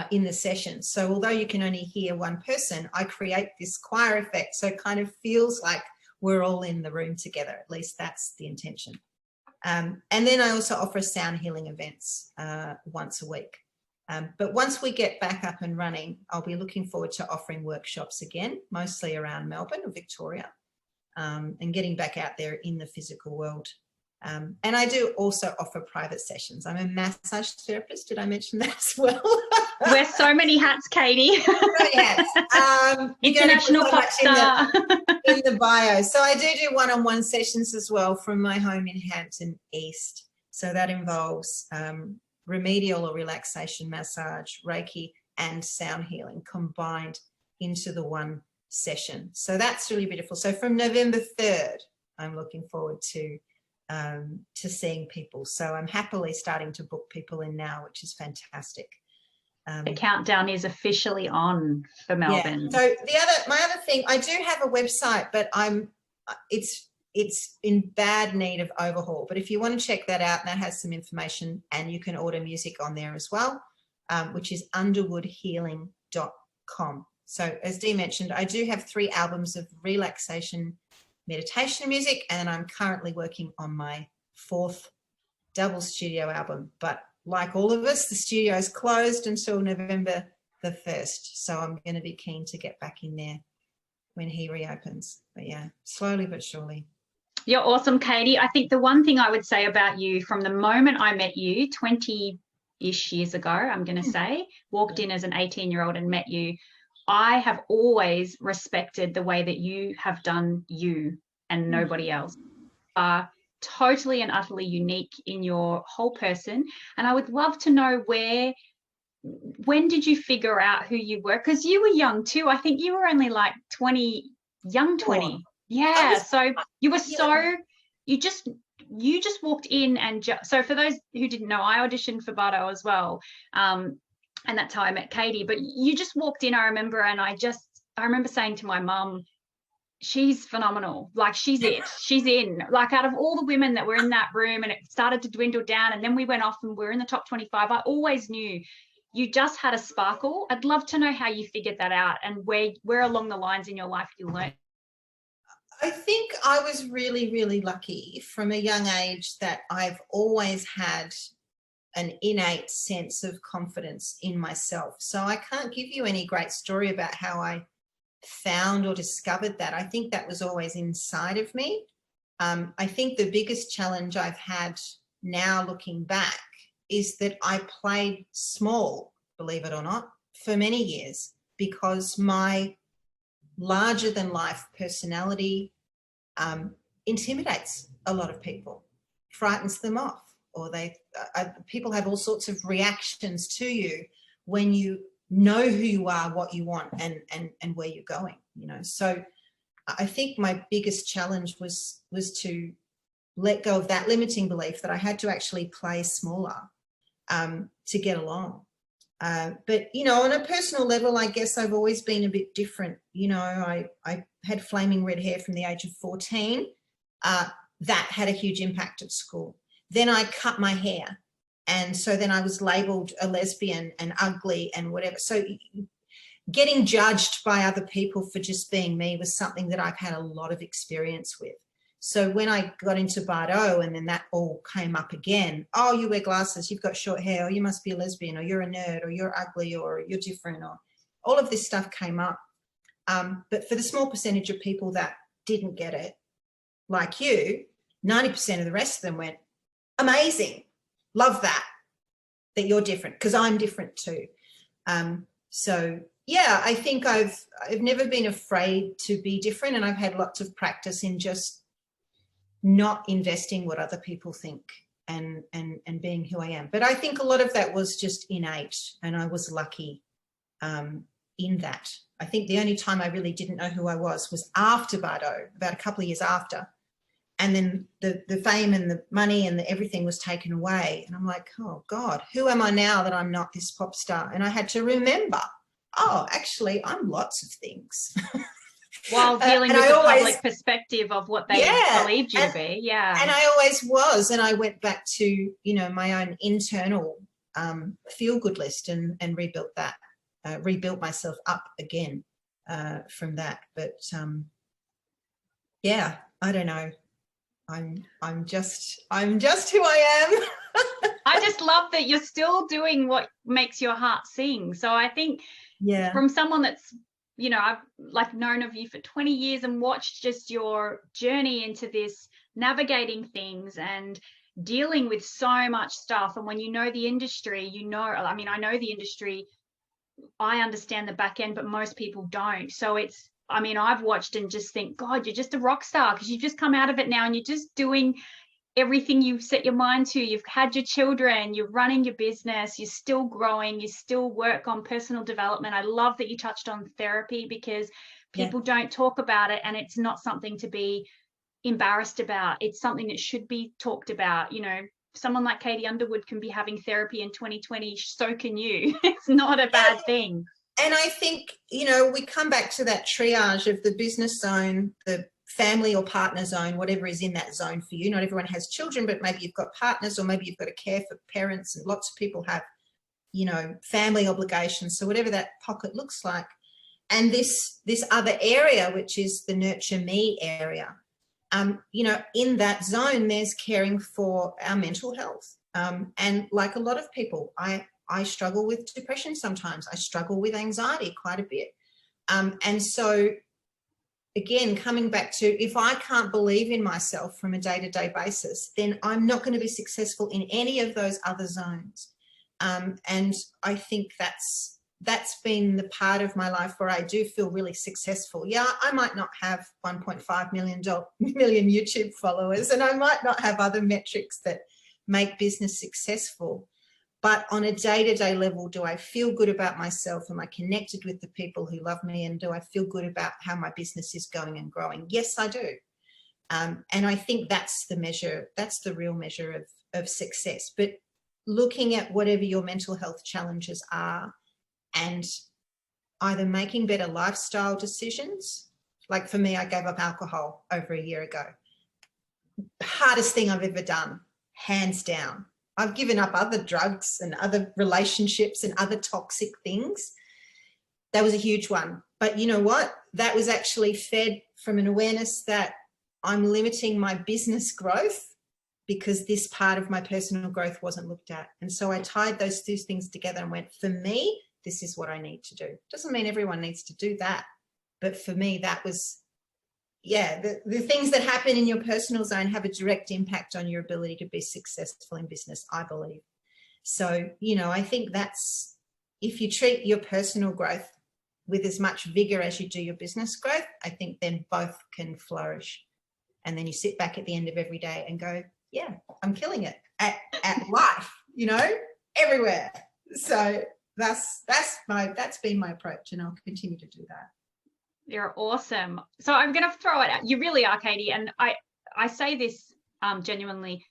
in the session. So although you can only hear one person, I create this choir effect, so it kind of feels like we're all in the room together. At least that's the intention. And then I also offer sound healing events once a week. But once we get back up and running, I'll be looking forward to offering workshops again, mostly around Melbourne or Victoria, and getting back out there in the physical world. And I do also offer private sessions. I'm a massage therapist. Did I mention that as well?
Wear so many hats, Katie.
So many hats.
International pop star.
In the bio. So I do one-on-one sessions as well from my home in Hampton East. So that involves remedial or relaxation massage, Reiki, and sound healing combined into the one session. So that's really beautiful. So from November 3rd, I'm looking forward to seeing people. So I'm happily starting to book people in now, which is fantastic.
The countdown is officially on for Melbourne.
Yeah. So my other thing, I do have a website, but it's in bad need of overhaul. But if you want to check that out, that has some information, and you can order music on there as well, which is underwoodhealing.com. So as Dee mentioned, I do have 3 albums of relaxation meditation music, and I'm currently working on my 4th double studio album. But like all of us, the studio is closed until November the 1st. So I'm going to be keen to get back in there when he reopens. But yeah, slowly but surely.
You're awesome, Katie. I think the one thing I would say about you from the moment I met you 20-ish years ago, I'm going to say, walked in as an 18-year-old and met you, I have always respected the way that you have done you and nobody else. Totally and utterly unique in your whole person. And I would love to know when did you figure out who you were? Because you were young too. I think you were only like 20. Yeah. So you were you just walked in and so for those who didn't know, I auditioned for Bardot as well. And that's how I met Katie. But you just walked in, I remember, and I remember saying to my mum, she's phenomenal. Like, she's in. Like, out of all the women that were in that room, and it started to dwindle down, and then we went off and we were in the top 25. I always knew you just had a sparkle. I'd love to know how you figured that out and where along the lines in your life you learned.
I think I was really, really lucky from a young age that I've always had an innate sense of confidence in myself. So I can't give you any great story about how I found or discovered that. I think that was always inside of me. I think the biggest challenge I've had now looking back is that I played small, believe it or not, for many years because my larger than life personality intimidates a lot of people, frightens them off, or people have all sorts of reactions to you when you know who you are, what you want, and where you're going, you know. So I think my biggest challenge was to let go of that limiting belief that I had to actually play smaller to get along. But, you know, on a personal level, I guess I've always been a bit different. You know, I had flaming red hair from the age of 14. That had a huge impact at school. Then I cut my hair. And so then I was labelled a lesbian and ugly and whatever. So getting judged by other people for just being me was something that I've had a lot of experience with. So when I got into Bardot and then that all came up again, oh, you wear glasses, you've got short hair, or you must be a lesbian, or you're a nerd, or you're ugly, or you're different, or all of this stuff came up. But for the small percentage of people that didn't get it, like you, 90% of the rest of them went, amazing, love that you're different, because I'm different too. So yeah, I think I've never been afraid to be different, and I've had lots of practice in just not investing what other people think and being who I am. But I think a lot of that was just innate, and I was lucky in that. I think the only time I really didn't know who I was after Bardot, about a couple of years after. And then the fame and the money and everything was taken away. And I'm like, oh God, who am I now that I'm not this pop star? And I had to remember, oh, actually, I'm lots of things.
While dealing with the public perspective of what they believed you to be. Yeah.
And I always was. And I went back to, you know, my own internal feel-good list and rebuilt that, rebuilt myself up again from that. But yeah, I don't know. I'm just who I am.
I just love that you're still doing what makes your heart sing. So I think from someone that's, you know, I've like known of you for 20 years and watched just your journey into this, navigating things and dealing with so much stuff. And when you know the industry, you know, I mean, I know the industry, I understand the back end, but most people don't. So it's, I mean, I've watched and just think, God, you're just a rock star because you've just come out of it now and you're just doing everything you've set your mind to. You've had your children, you're running your business, you're still growing, you still work on personal development. I love that you touched on therapy because people don't talk about it, and it's not something to be embarrassed about. It's something that should be talked about. You know, someone like Katie Underwood can be having therapy in 2020, so can you. It's not a bad thing.
And I think, you know, we come back to that triage of the business zone, the family or partner zone, whatever is in that zone for you. Not everyone has children, but maybe you've got partners, or maybe you've got to care for parents, and lots of people have, you know, family obligations. So whatever that pocket looks like. And this other area, which is the nurture me area, you know, in that zone, there's caring for our mental health. And like a lot of people, I struggle with depression sometimes. I struggle with anxiety quite a bit. And so, again, coming back to, if I can't believe in myself from a day-to-day basis, then I'm not going to be successful in any of those other zones. And I think that's been the part of my life where I do feel really successful. Yeah, I might not have 1.5 million YouTube followers, and I might not have other metrics that make business successful. But on a day-to-day level, do I feel good about myself? Am I connected with the people who love me? And do I feel good about how my business is going and growing? Yes, I do. And I think that's the measure, that's the real measure of success. But looking at whatever your mental health challenges are and either making better lifestyle decisions, like for me, I gave up alcohol over a year ago. Hardest thing I've ever done, hands down. I've given up other drugs and other relationships and other toxic things. That was a huge one. But you know what? That was actually fed from an awareness that I'm limiting my business growth because this part of my personal growth wasn't looked at. And so I tied those two things together and went, for me, this is what I need to do. Doesn't mean everyone needs to do that. But for me, that was, yeah, the things that happen in your personal zone have a direct impact on your ability to be successful in business, I believe. So, you know, I think that's, if you treat your personal growth with as much vigor as you do your business growth, I think then both can flourish. And then you sit back at the end of every day and go, yeah, I'm killing it at life, you know, everywhere. So that's been my approach, and I'll continue to do that.
You're awesome. So I'm going to throw it out. You really are, Katie. And I say this genuinely.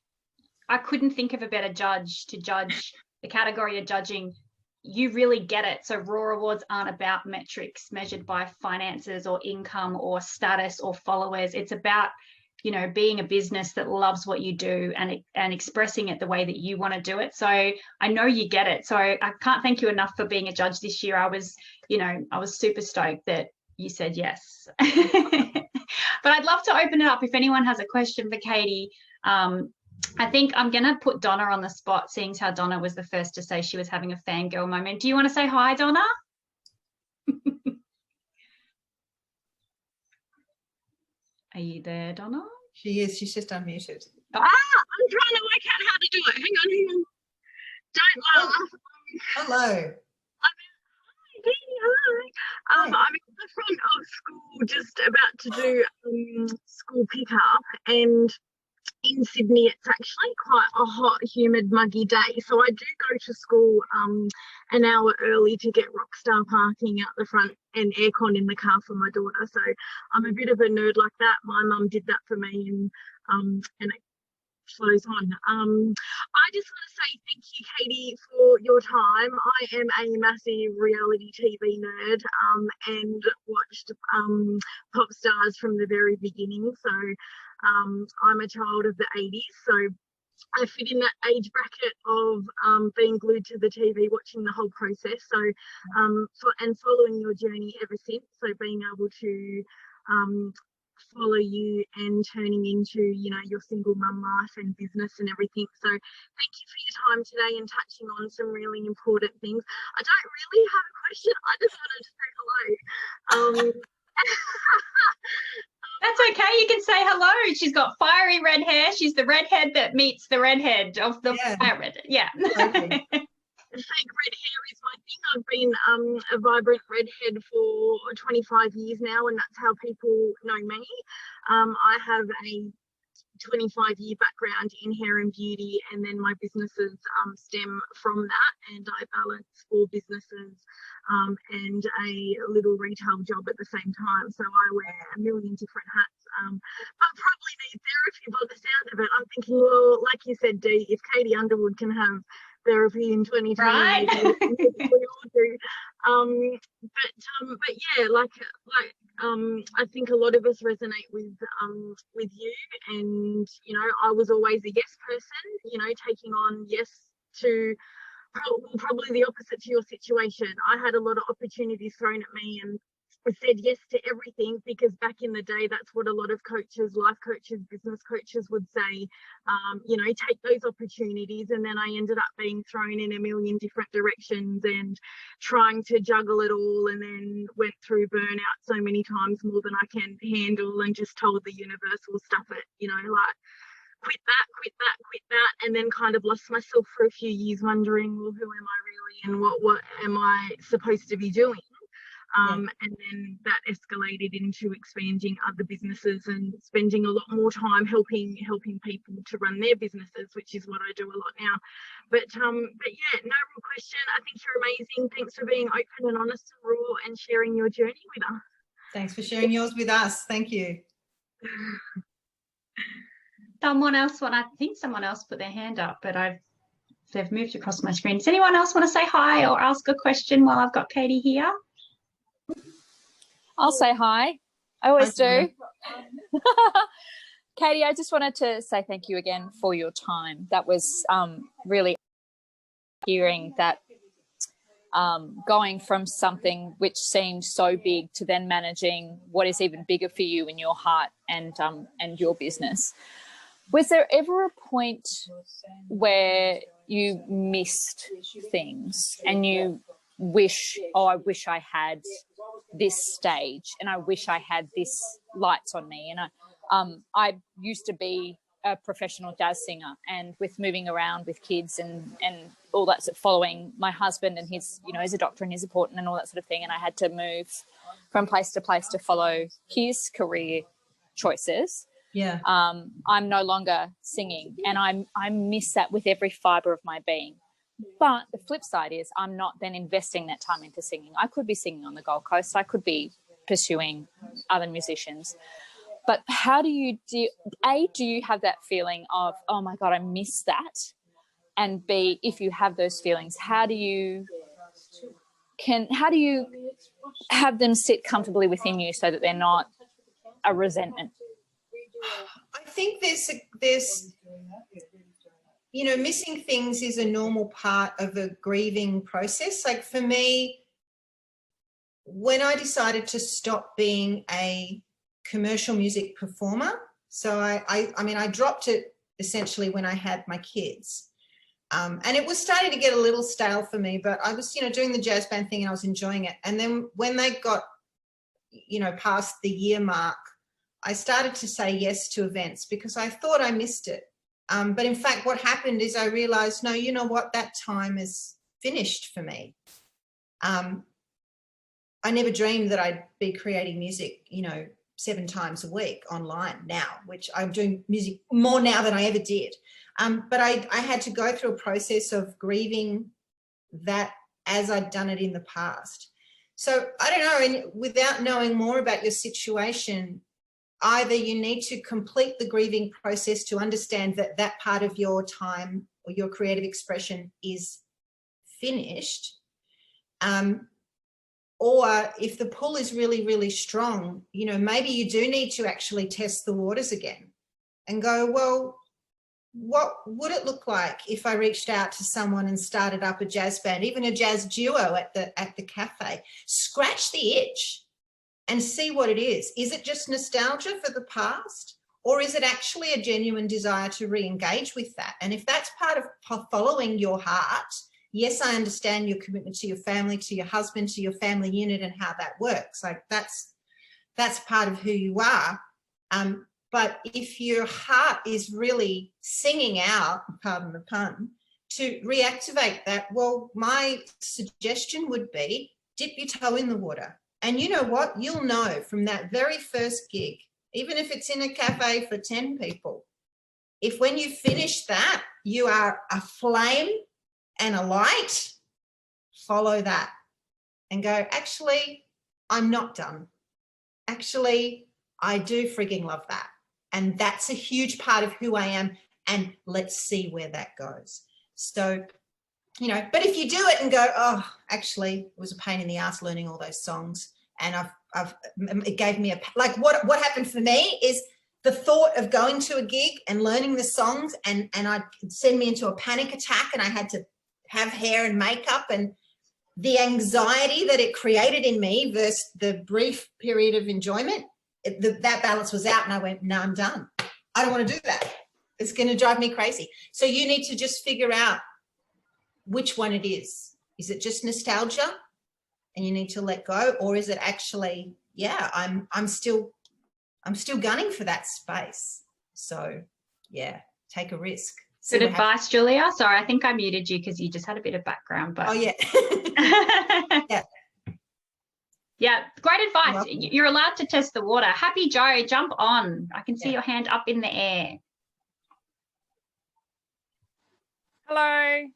I couldn't think of a better judge to judge the category you're judging. You really get it. So Raw Awards aren't about metrics measured by finances or income or status or followers. It's about, you know, being a business that loves what you do and expressing it the way that you want to do it. So I know you get it. So I can't thank you enough for being a judge this year. I was super stoked that you said yes. But I'd love to open it up if anyone has a question for Katie. I think I'm going to put Donna on the spot, seeing how Donna was the first to say she was having a fangirl moment. Do you want to say hi, Donna? Are you there, Donna?
She is. She's just unmuted.
I'm trying to work out how to do it. Hang on. Don't laugh.
Hello.
I'm in the front of school, just about to do school pickup, and in Sydney it's actually quite a hot, humid, muggy day. So I do go to school an hour early to get rockstar parking out the front and aircon in the car for my daughter. So I'm a bit of a nerd like that. My mum did that for me, and it flows on. I just want to say thank you, Katie, for your time. I am a massive reality TV nerd and watched Popstars from the very beginning. So I'm a child of the 80s. So I fit in that age bracket of being glued to the TV, watching the whole process. So and following your journey ever since. So being able to follow you and turning into, you know, your single mum life and business and everything. So thank you for your time today and touching on some really important things. I don't really have a question. I just wanted to say hello.
That's okay. You can say hello. She's got fiery red hair. She's the redhead that meets the redhead of the fire red. Yeah.
Totally. Fake red hair is my thing. I've been a vibrant redhead for 25 years now, and that's how people know me. I have a 25-year background in hair and beauty, and then my businesses stem from that, and I balance 4 businesses and a little retail job at the same time. So I wear a million different hats, but probably need therapy by the sound of it. I'm thinking, well, like you said, Dee, if Katie Underwood can have therapy in 2020,
right?
We all do. But yeah, I think a lot of us resonate with you, and you know, I was always a yes person, you know, taking on yes to probably the opposite to your situation. I had a lot of opportunities thrown at me and I said yes to everything, because back in the day, that's what a lot of coaches, life coaches, business coaches would say, you know, take those opportunities. And then I ended up being thrown in a million different directions and trying to juggle it all, and then went through burnout so many times, more than I can handle, and just told the universe, well, stuff it, you know, like quit that, and then kind of lost myself for a few years wondering, well, who am I really, and what am I supposed to be doing? And then that escalated into expanding other businesses and spending a lot more time helping people to run their businesses, which is what I do a lot now. But yeah, no real question. I think you're amazing. Thanks for being open and honest and raw and sharing your journey with us.
Thanks for sharing yours with us. Thank you.
I think someone else put their hand up, but they've moved across my screen. Does anyone else want to say hi or ask a question while I've got Katie here?
I'll say hi. I always do. Katie, I just wanted to say thank you again for your time. That was really hearing that, going from something which seemed so big to then managing what is even bigger for you in your heart and your business. Was there ever a point where you missed things and you wish, I wish I had this stage and I wish I had this lights on me? And I used to be a professional jazz singer, and with moving around with kids and all that, following my husband and his, he's a doctor and he's important and all that sort of thing, and I had to move from place to place to follow his career choices.
Yeah.
I'm no longer singing, and I miss that with every fibre of my being. But the flip side is I'm not then investing that time into singing. I could be singing on the Gold Coast. I could be pursuing other musicians. But how do you do you have that feeling of, oh, my God, I miss that? And B, if you have those feelings, how do you have them sit comfortably within you so that they're not a resentment?
I think there's missing things is a normal part of a grieving process. Like for me, when I decided to stop being a commercial music performer, so I dropped it essentially when I had my kids, and it was starting to get a little stale for me, but I was doing the jazz band thing and I was enjoying it. And then when they got past the year mark, I started to say yes to events because I thought I missed it. But in fact, what happened is I realized, no, you know what, that time is finished for me. I never dreamed that I'd be creating music, 7 times a week online now, which I'm doing music more now than I ever did. But I had to go through a process of grieving that as I'd done it in the past. So I don't know, and without knowing more about your situation, either you need to complete the grieving process to understand that that part of your time or your creative expression is finished, or if the pull is really, really strong, maybe you do need to actually test the waters again and go, well, what would it look like if I reached out to someone and started up a jazz band, even a jazz duo at the cafe? Scratch the itch and see what it is. Is it just nostalgia for the past, or is it actually a genuine desire to re-engage with that? And if that's part of following your heart, yes, I understand your commitment to your family, to your husband, to your family unit and how that works. Like that's part of who you are. But if your heart is really singing out, pardon the pun, to reactivate that, well, my suggestion would be dip your toe in the water. And you know what? You'll know from that very first gig, even if it's in a cafe for 10 people, if when you finish that, you are aflame and a light, follow that and go, actually, I'm not done. Actually, I do frigging love that. And that's a huge part of who I am. And let's see where that goes. So, but if you do it and go, oh, actually, it was a pain in the ass learning all those songs. And it gave me what happened for me is the thought of going to a gig and learning the songs and I'd send me into a panic attack and I had to have hair and makeup, and the anxiety that it created in me versus the brief period of enjoyment, that balance was out and I went, no, I'm done. I don't want to do that. It's going to drive me crazy. So you need to just figure out which one it is. Is it just nostalgia and you need to let go, or is it actually, yeah, I'm still gunning for that space. So yeah, take a risk.
Good advice, Julia. Sorry, I think I muted you because you just had a bit of background. But
oh yeah. Yeah.
Yeah, great advice. You're allowed to test the water. Happy Joe, jump on. I can see your hand up in the air.
Hello.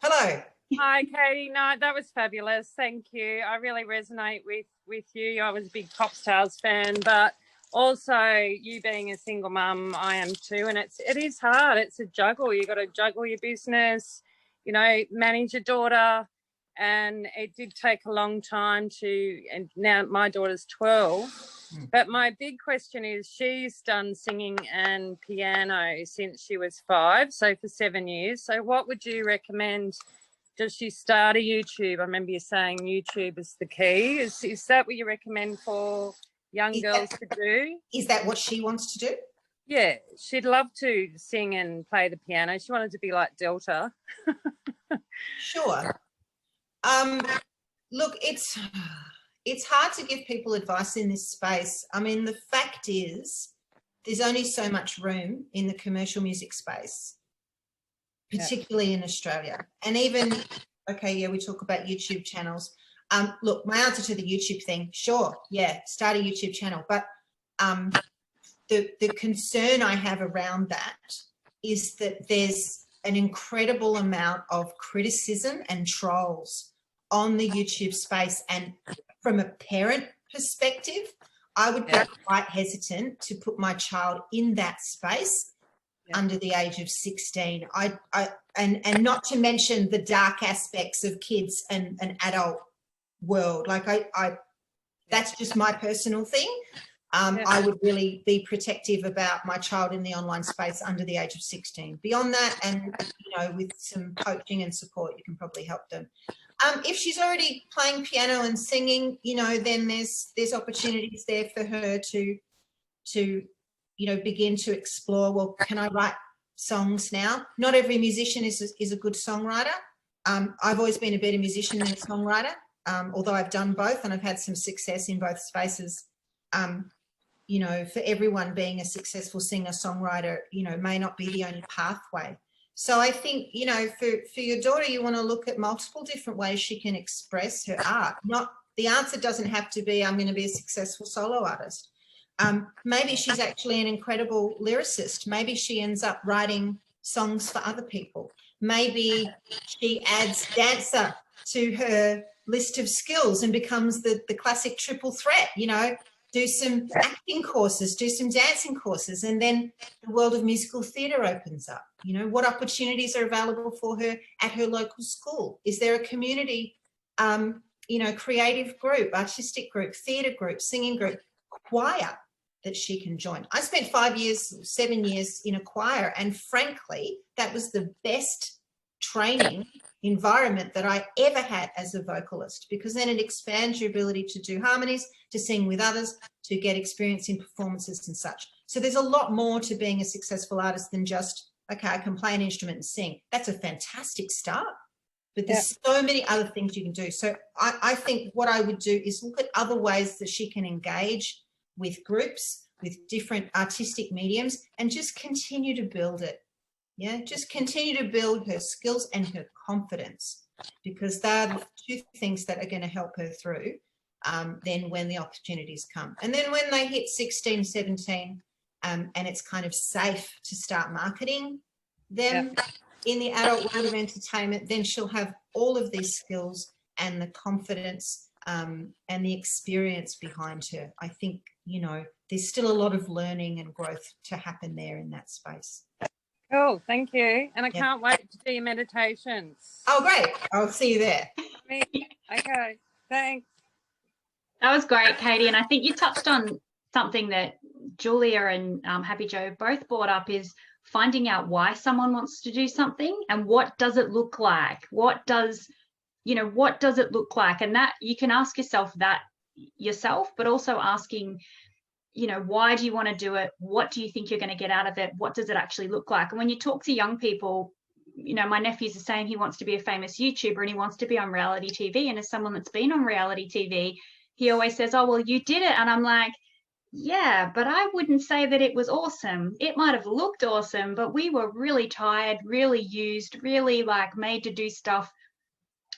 Hello.
Hi, Katie. No, that was fabulous. Thank you. I really resonate with you. I was a big Popstars fan, but also you being a single mum, I am too, and it is hard. It's a juggle. You got to juggle your business, manage your daughter, and it did take a long time and now my daughter's 12, But my big question is, she's done singing and piano since she was 5, so for 7 years. So what would you recommend? Does she start a YouTube? I remember you saying YouTube is the key. Is that what you recommend for young girls to do?
Is that what she wants to do?
Yeah, she'd love to sing and play the piano. She wanted to be like Delta.
Sure. Look, it's hard to give people advice in this space. I mean, the fact is there's only so much room in the commercial music space, particularly in Australia. And even, okay, yeah, we talk about YouTube channels. Look, my answer to the YouTube thing, sure, yeah, start a YouTube channel. But the concern I have around that is that there's an incredible amount of criticism and trolls on the YouTube space. And from a parent perspective, I would be quite hesitant to put my child in that space under the age of 16. And not to mention the dark aspects of kids and an adult world. Like that's just my personal thing. I would really be protective about my child in the online space under the age of 16. Beyond that, and with some coaching and support, you can probably help them. If she's already playing piano and singing, then there's opportunities there for her to begin to explore. Well, can I write songs now? Not every musician is a good songwriter. I've always been a better musician than a songwriter, although I've done both and I've had some success in both spaces. For everyone, being a successful singer-songwriter, may not be the only pathway. So I think, for your daughter, you want to look at multiple different ways she can express her art. The answer doesn't have to be, I'm going to be a successful solo artist. Maybe she's actually an incredible lyricist. Maybe she ends up writing songs for other people. Maybe she adds dancer to her list of skills and becomes the classic triple threat, do some acting courses, do some dancing courses, and then the world of musical theatre opens up. What opportunities are available for her at her local school? Is there a community, creative group, artistic group, theatre group, singing group, choir that she can join? I spent 7 years in a choir, and frankly, that was the best training environment that I ever had as a vocalist, because then it expands your ability to do harmonies, to sing with others, to get experience in performances and such. So there's a lot more to being a successful artist than just, okay, I can play an instrument and sing. That's a fantastic start, but there's so many other things you can do. So I think what I would do is look at other ways that she can engage with groups, with different artistic mediums, and just continue to build it. Yeah, just continue to build her skills and her confidence, because they're the two things that are going to help her through then when the opportunities come. And then when they hit 16, 17, and it's kind of safe to start marketing them in the adult world of entertainment, then she'll have all of these skills and the confidence and the experience behind her. I think, there's still a lot of learning and growth to happen there in that space.
Cool, thank you. And I can't wait to do your meditations.
Oh, great. I'll see you there.
Okay, thanks.
That was great, Katie. And I think you touched on something that Julia and Happy Jo both brought up, is finding out why someone wants to do something and what does it look like? What does it look like? And that you can ask yourself that yourself, but also asking, why do you want to do it? What do you think you're going to get out of it? What does it actually look like? And when you talk to young people, my nephew's the same. He wants to be a famous YouTuber and he wants to be on reality TV. And as someone that's been on reality TV, he always says, oh, well, you did it. And I'm like, yeah, but I wouldn't say that it was awesome. It might have looked awesome, but we were really tired, really used, really made to do stuff.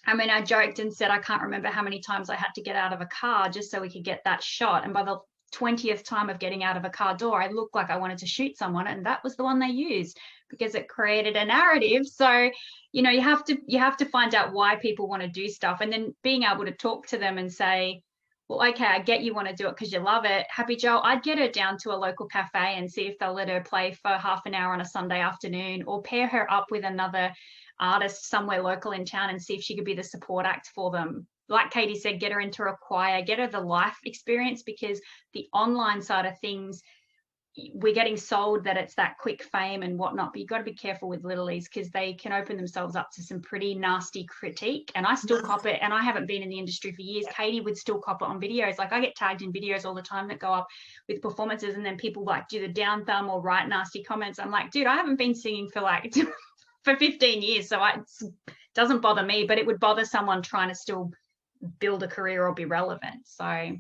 I mean, I joked and said, I can't remember how many times I had to get out of a car just so we could get that shot. And by the 20th time of getting out of a car door, I looked like I wanted to shoot someone, and that was the one they used because it created a narrative. So, you have to find out why people want to do stuff, and then being able to talk to them and say, well, okay, I get you want to do it because you love it. Happy Jo, I'd get her down to a local cafe and see if they'll let her play for half an hour on a Sunday afternoon, or pair her up with another artist somewhere local in town and see if she could be the support act for them. like Katie said, get her into a choir, get her the life experience, because the online side of things, we're getting sold that it's that quick fame and whatnot, but you've got to be careful with littlies because they can open themselves up to some pretty nasty critique. And I still cop it, and I haven't been in the industry for years. Katie would still cop it on videos. Like, I get tagged in videos all the time that go up with performances, and then people like do the down thumb or write nasty comments. I'm like, dude, I haven't been singing for like for 15 years, so it doesn't bother me, but it would bother someone trying to still build a career or be relevant. So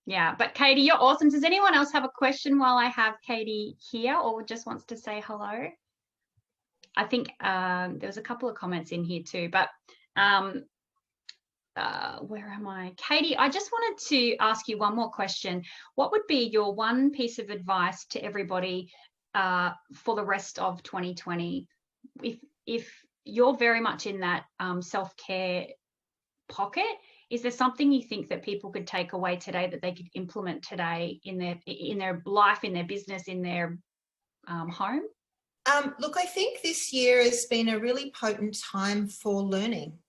yeah, but Katie, you're awesome. Does anyone else have a question while I have Katie here, or just wants to say hello? I think there was a couple of comments in here too, but where am I? Katie, I just wanted to ask you one more question. What would be your one piece of advice to everybody for the rest of 2020? If you're very much in that self-care pocket, is there something you think that people could take away today that they could implement today in their life, in their business, in their home?
Look, I think this year has been a really potent time for learning.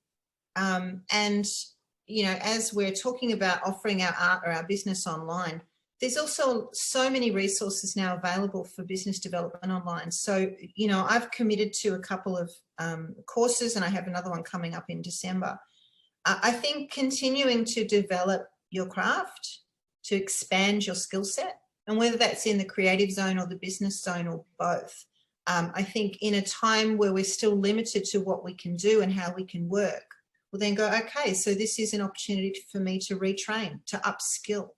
And, you know, as we're talking about offering our art or our business online, there's also so many resources now available for business development online. So, you know, I've committed to a couple of courses, and I have another one coming up in December. I think continuing to develop your craft, to expand your skill set, and whether that's in the creative zone or the business zone or both. I think in a time where we're still limited to what we can do and how we can work, we'll then go, okay, so this is an opportunity for me to retrain, to upskill.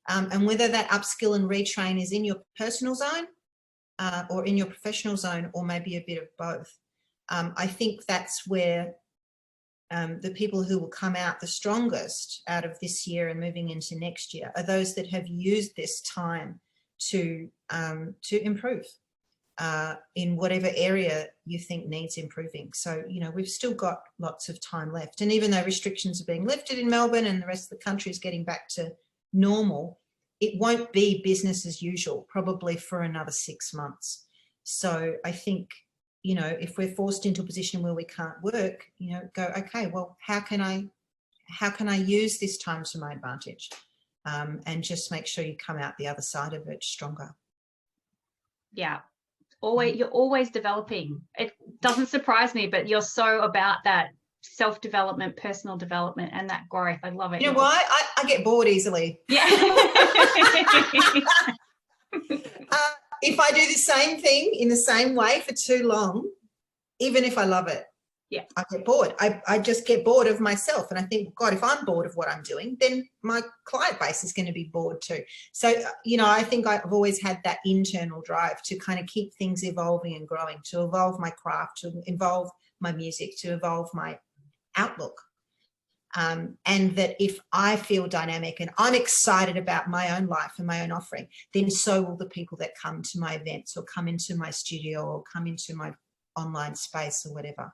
And whether that upskill and retrain is in your personal zone or in your professional zone, or maybe a bit of both. I think that's where the people who will come out the strongest out of this year and moving into next year are those that have used this time to improve in whatever area you think needs improving. So, you know, we've still got lots of time left. And even though restrictions are being lifted in Melbourne and the rest of the country is getting back to normal, it won't be business as usual, probably for another 6 months. So I think, you know, if we're forced into a position where we can't work, you know, go, okay, well, how can I use this time to my advantage? And just make sure you come out the other side of it stronger.
Yeah. You're always developing. It doesn't surprise me, but you're so about that self-development, personal development, and that growth. I love it.
You know why? I get bored easily.
Yeah.
If I do the same thing in the same way for too long, even if I love it,
yeah,
I get bored. I just get bored of myself. And I think, God, if I'm bored of what I'm doing, then my client base is going to be bored too. So, you know, I think I've always had that internal drive to kind of keep things evolving and growing, to evolve my craft, to evolve my music, to evolve my outlook. And that if I feel dynamic and I'm excited about my own life and my own offering, then so will the people that come to my events or come into my studio or come into my online space or whatever.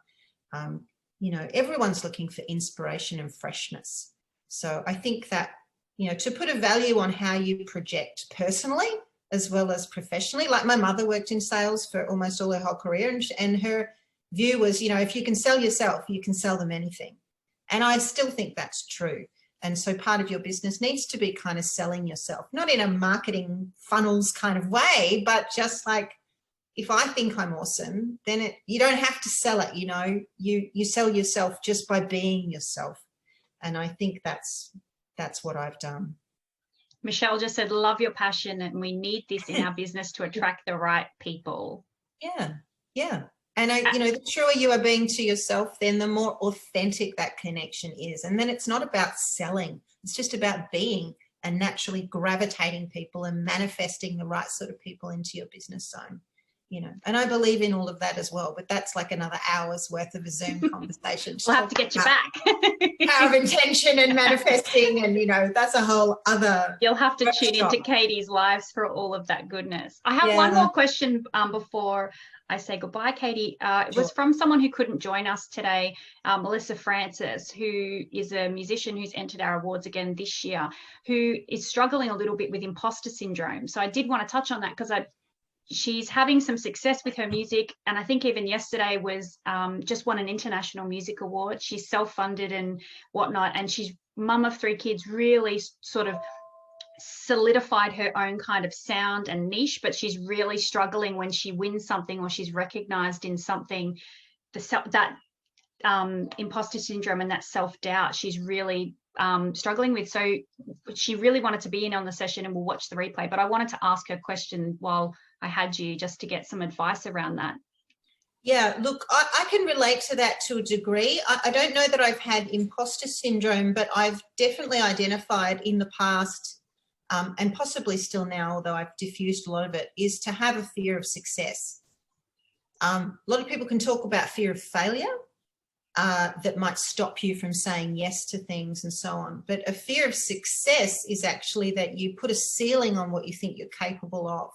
You know, everyone's looking for inspiration and freshness. So I think that, you know, to put a value on how you project personally as well as professionally, like my mother worked in sales for almost all her whole career, and her view was, you know, if you can sell yourself, you can sell them anything. And I still think that's true. And so part of your business needs to be kind of selling yourself, not in a marketing funnels kind of way, but just like, if I think I'm awesome, then you don't have to sell it, you know, you sell yourself just by being yourself. And I think that's what I've done.
Michelle just said, love your passion, and we need this in our business to attract the right people.
Yeah, yeah. And you know, the truer you are being to yourself, then the more authentic that connection is. And then it's not about selling. It's just about being and naturally gravitating people and manifesting the right sort of people into your business zone. You know, and I believe in all of that as well, but that's like another hour's worth of a Zoom conversation.
We'll have to get you back.
Power of intention and manifesting, and, you know, that's a whole other.
You'll have to tune into Katie's lives for all of that goodness. I have one more question before I say goodbye, Katie. It was from someone who couldn't join us today, Melissa Francis, who is a musician who's entered our awards again this year, who is struggling a little bit with imposter syndrome. So I did want to touch on that because she's having some success with her music, and I think even yesterday was just won an international music award. She's self-funded and whatnot, and she's mum of 3 kids, really sort of solidified her own kind of sound and niche, but she's really struggling when she wins something or she's recognized in something, that imposter syndrome and that self-doubt she's really struggling with. So she really wanted to be in on the session, and we'll watch the replay, but I wanted to ask her a question while I had you, just to get some advice around that.
Yeah, look, I can relate to that to a degree. I don't know that I've had imposter syndrome, but I've definitely identified in the past, and possibly still now, although I've diffused a lot of it, is to have a fear of success. A lot of people can talk about fear of failure, that might stop you from saying yes to things and so on. But a fear of success is actually that you put a ceiling on what you think you're capable of,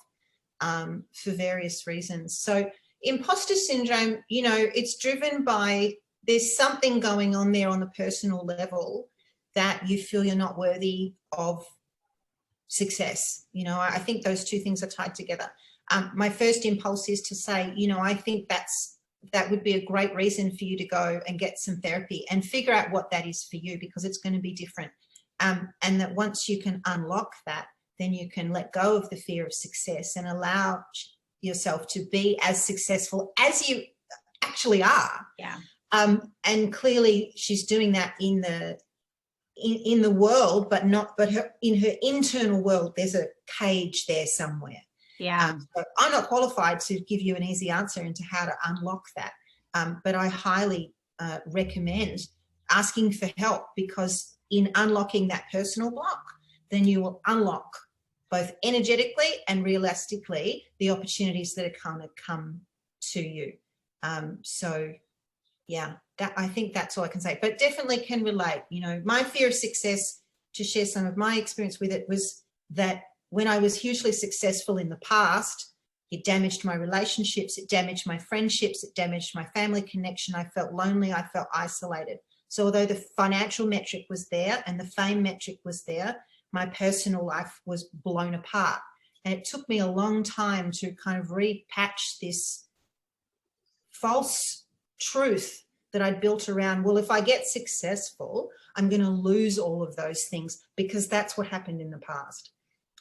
for various reasons. So imposter syndrome, you know, it's driven by, there's something going on there on the personal level that you feel you're not worthy of success. You know, I think those two things are tied together. My first impulse is to say, you know, I think that would be a great reason for you to go and get some therapy and figure out what that is for you, because it's going to be different. And that once you can unlock that, then you can let go of the fear of success and allow yourself to be as successful as you actually are.
Yeah.
And clearly she's doing that in the world, but in her internal world, there's a cage there somewhere.
Yeah.
So I'm not qualified to give you an easy answer into how to unlock that, but I highly recommend asking for help, because in unlocking that personal block, then you will unlock both energetically and realistically the opportunities that are going to come to you. So yeah, I think that's all I can say, but definitely can relate. You know, my fear of success, to share some of my experience with it, was that when I was hugely successful in the past, it damaged my relationships, it damaged my friendships, it damaged my family connection. I felt lonely, I felt isolated. So although the financial metric was there and the fame metric was there, my personal life was blown apart. And it took me a long time to kind of repatch this false truth that I'd built around, well, if I get successful, I'm going to lose all of those things, because that's what happened in the past.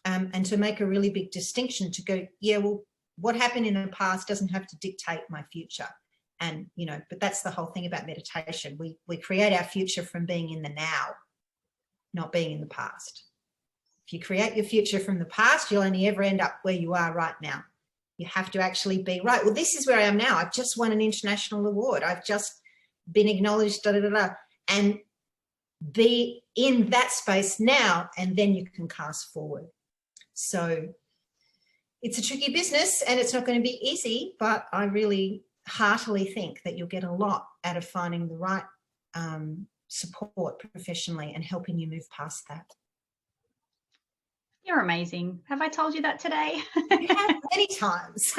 And to make a really big distinction, to go, yeah, well, what happened in the past doesn't have to dictate my future. And, you know, but that's the whole thing about meditation. We create our future from being in the now, not being in the past. If you create your future from the past, you'll only ever end up where you are right now. You have to actually be, right, well, this is where I am now. I've just won an international award. I've just been acknowledged, and be in that space now, and then you can cast forward. So it's a tricky business and it's not going to be easy, but I really heartily think that you'll get a lot out of finding the right support professionally and helping you move past that.
You're amazing. Have I told you that today?
You have many times.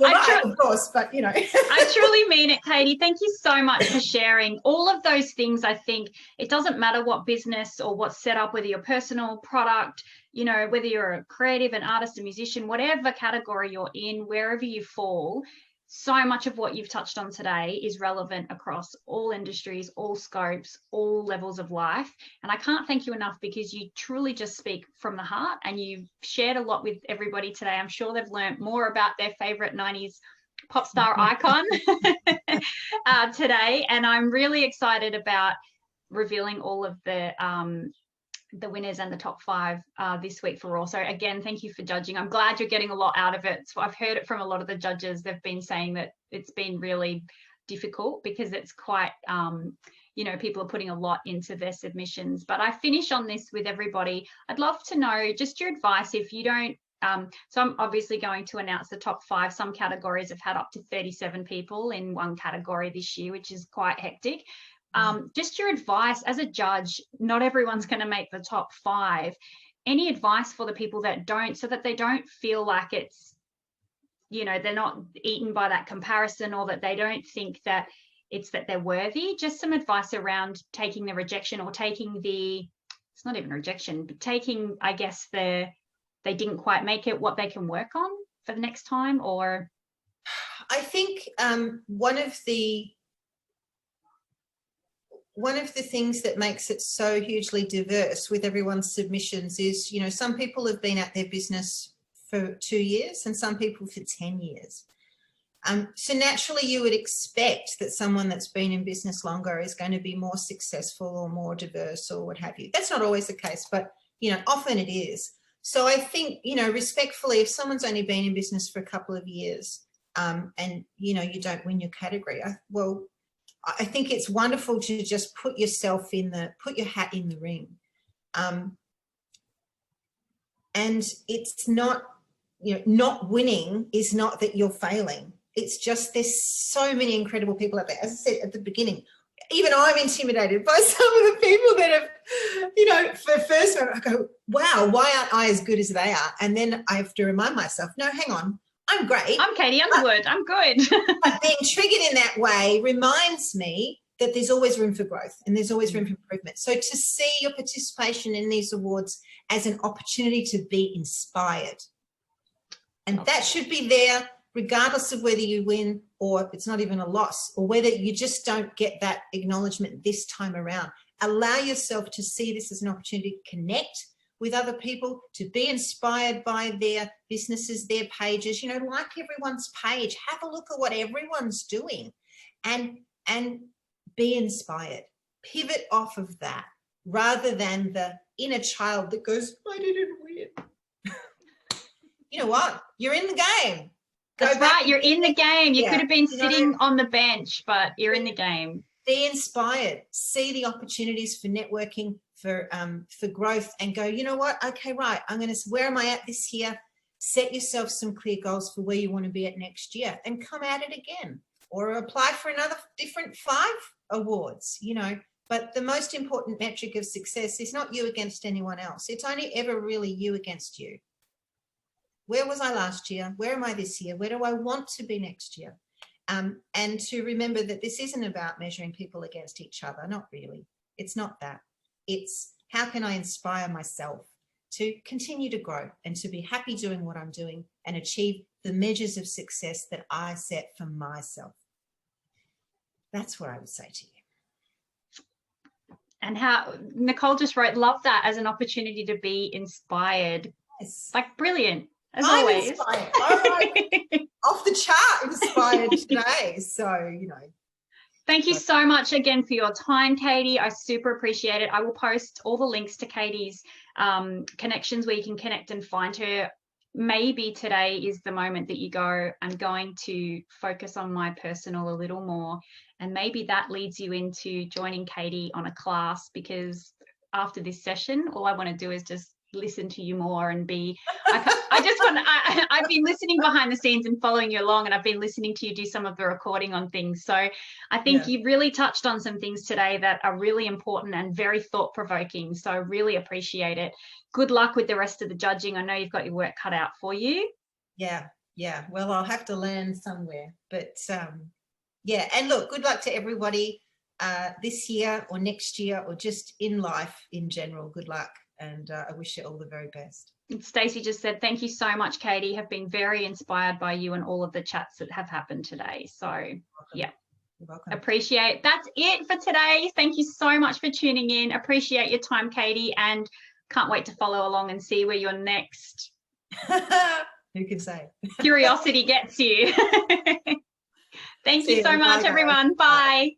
Right, of course, but you know.
I truly mean it, Katie. Thank you so much for sharing all of those things. I think it doesn't matter what business or what's set up, whether you're personal, product, you know, whether you're a creative, an artist, a musician, whatever category you're in, wherever you fall, so much of what you've touched on today is relevant across all industries, all scopes, all levels of life. And I can't thank you enough, because you truly just speak from the heart, and you've shared a lot with everybody today. I'm sure they've learned more about their favorite 90s pop star icon today. And I'm really excited about revealing all of the winners and the top 5 this week for Raw. So again, thank you for judging. I'm glad you're getting a lot out of it. So I've heard it from a lot of the judges. They've been saying that it's been really difficult, because it's quite, you know, people are putting a lot into their submissions. But I finish on this with everybody. I'd love to know just your advice. If you don't, so I'm obviously going to announce the top 5. Some categories have had up to 37 people in one category this year, which is quite hectic. Just your advice as a judge. Not everyone's going to make the top 5. Any advice for the people that don't, so that they don't feel like it's, you know, they're not eaten by that comparison, or that they don't think that it's that they're worthy? Just some advice around taking the rejection, or taking the, it's not even rejection, but taking, I guess, they didn't quite make it, what they can work on for the next time? Or
I think one of the things that makes it so hugely diverse with everyone's submissions is, you know, some people have been at their business for 2 years and some people for 10 years. So naturally you would expect that someone that's been in business longer is going to be more successful or more diverse or what have you. That's not always the case, but, you know, often it is. So I think, you know, respectfully, if someone's only been in business for a couple of years and, you know, you don't win your category, I think it's wonderful to just put your hat in the ring. And it's not, you know, not winning is not that you're failing. It's just there's so many incredible people out there. As I said at the beginning, even I'm intimidated by some of the people that have, you know, for the first moment I go, wow, why aren't I as good as they are? And then I have to remind myself, no, hang on, I'm great.
I'm Katie Underwood. I'm good.
But being triggered in that way reminds me that there's always room for growth and there's always room for improvement. So to see your participation in these awards as an opportunity to be inspired, and that should be there regardless of whether you win or it's not even a loss, or whether you just don't get that acknowledgement this time around. Allow yourself to see this as an opportunity to connect with other people, to be inspired by their businesses, their pages, you know, like everyone's page, have a look at what everyone's doing and be inspired. Pivot off of that rather than the inner child that goes, I didn't win. You know what? You're in the game.
That's right. You're in the game. You could have been sitting on the bench, but you're in the game.
Be inspired. See the opportunities for networking, for growth, and go, you know what? Okay, right. Where am I at this year? Set yourself some clear goals for where you want to be at next year and come at it again, or apply for another different 5 awards, you know. But the most important metric of success is not you against anyone else. It's only ever really you against you. Where was I last year? Where am I this year? Where do I want to be next year? And to remember that this isn't about measuring people against each other. Not really. It's not that. It's how can I inspire myself to continue to grow and to be happy doing what I'm doing and achieve the measures of success that I set for myself. That's what I would say to you.
And how Nicole just wrote, love that as an opportunity to be inspired.
Yes.
Like brilliant. As
I'm
always.
Inspired. I'm like off the chart inspired today. So, you know.
Thank you so much again for your time, Katie. I super appreciate it. I will post all the links to Katie's connections where you can connect and find her. Maybe today is the moment that you go, I'm going to focus on my personal a little more. And maybe that leads you into joining Katie on a class, because after this session, all I want to do is just listen to you more and I've been listening behind the scenes and following you along, and I've been listening to you do some of the recording on things. So I think you really touched on some things today that are really important and very thought-provoking. So I really appreciate it. Good luck with the rest of the judging. I know you've got your work cut out for you.
Yeah. Well, I'll have to land somewhere, but yeah. And look, good luck to everybody this year or next year or just in life in general. Good luck. And I wish you all the very best.
Stacey just said, thank you so much, Katie. Have been very inspired by you and all of the chats that have happened today. So, yeah.
You're welcome.
Appreciate. That's it for today. Thank you so much for tuning in. Appreciate your time, Katie, and can't wait to follow along and see where your next
who can say
curiosity gets you. Thank you so much,
Bye,
everyone.
guys.
Bye.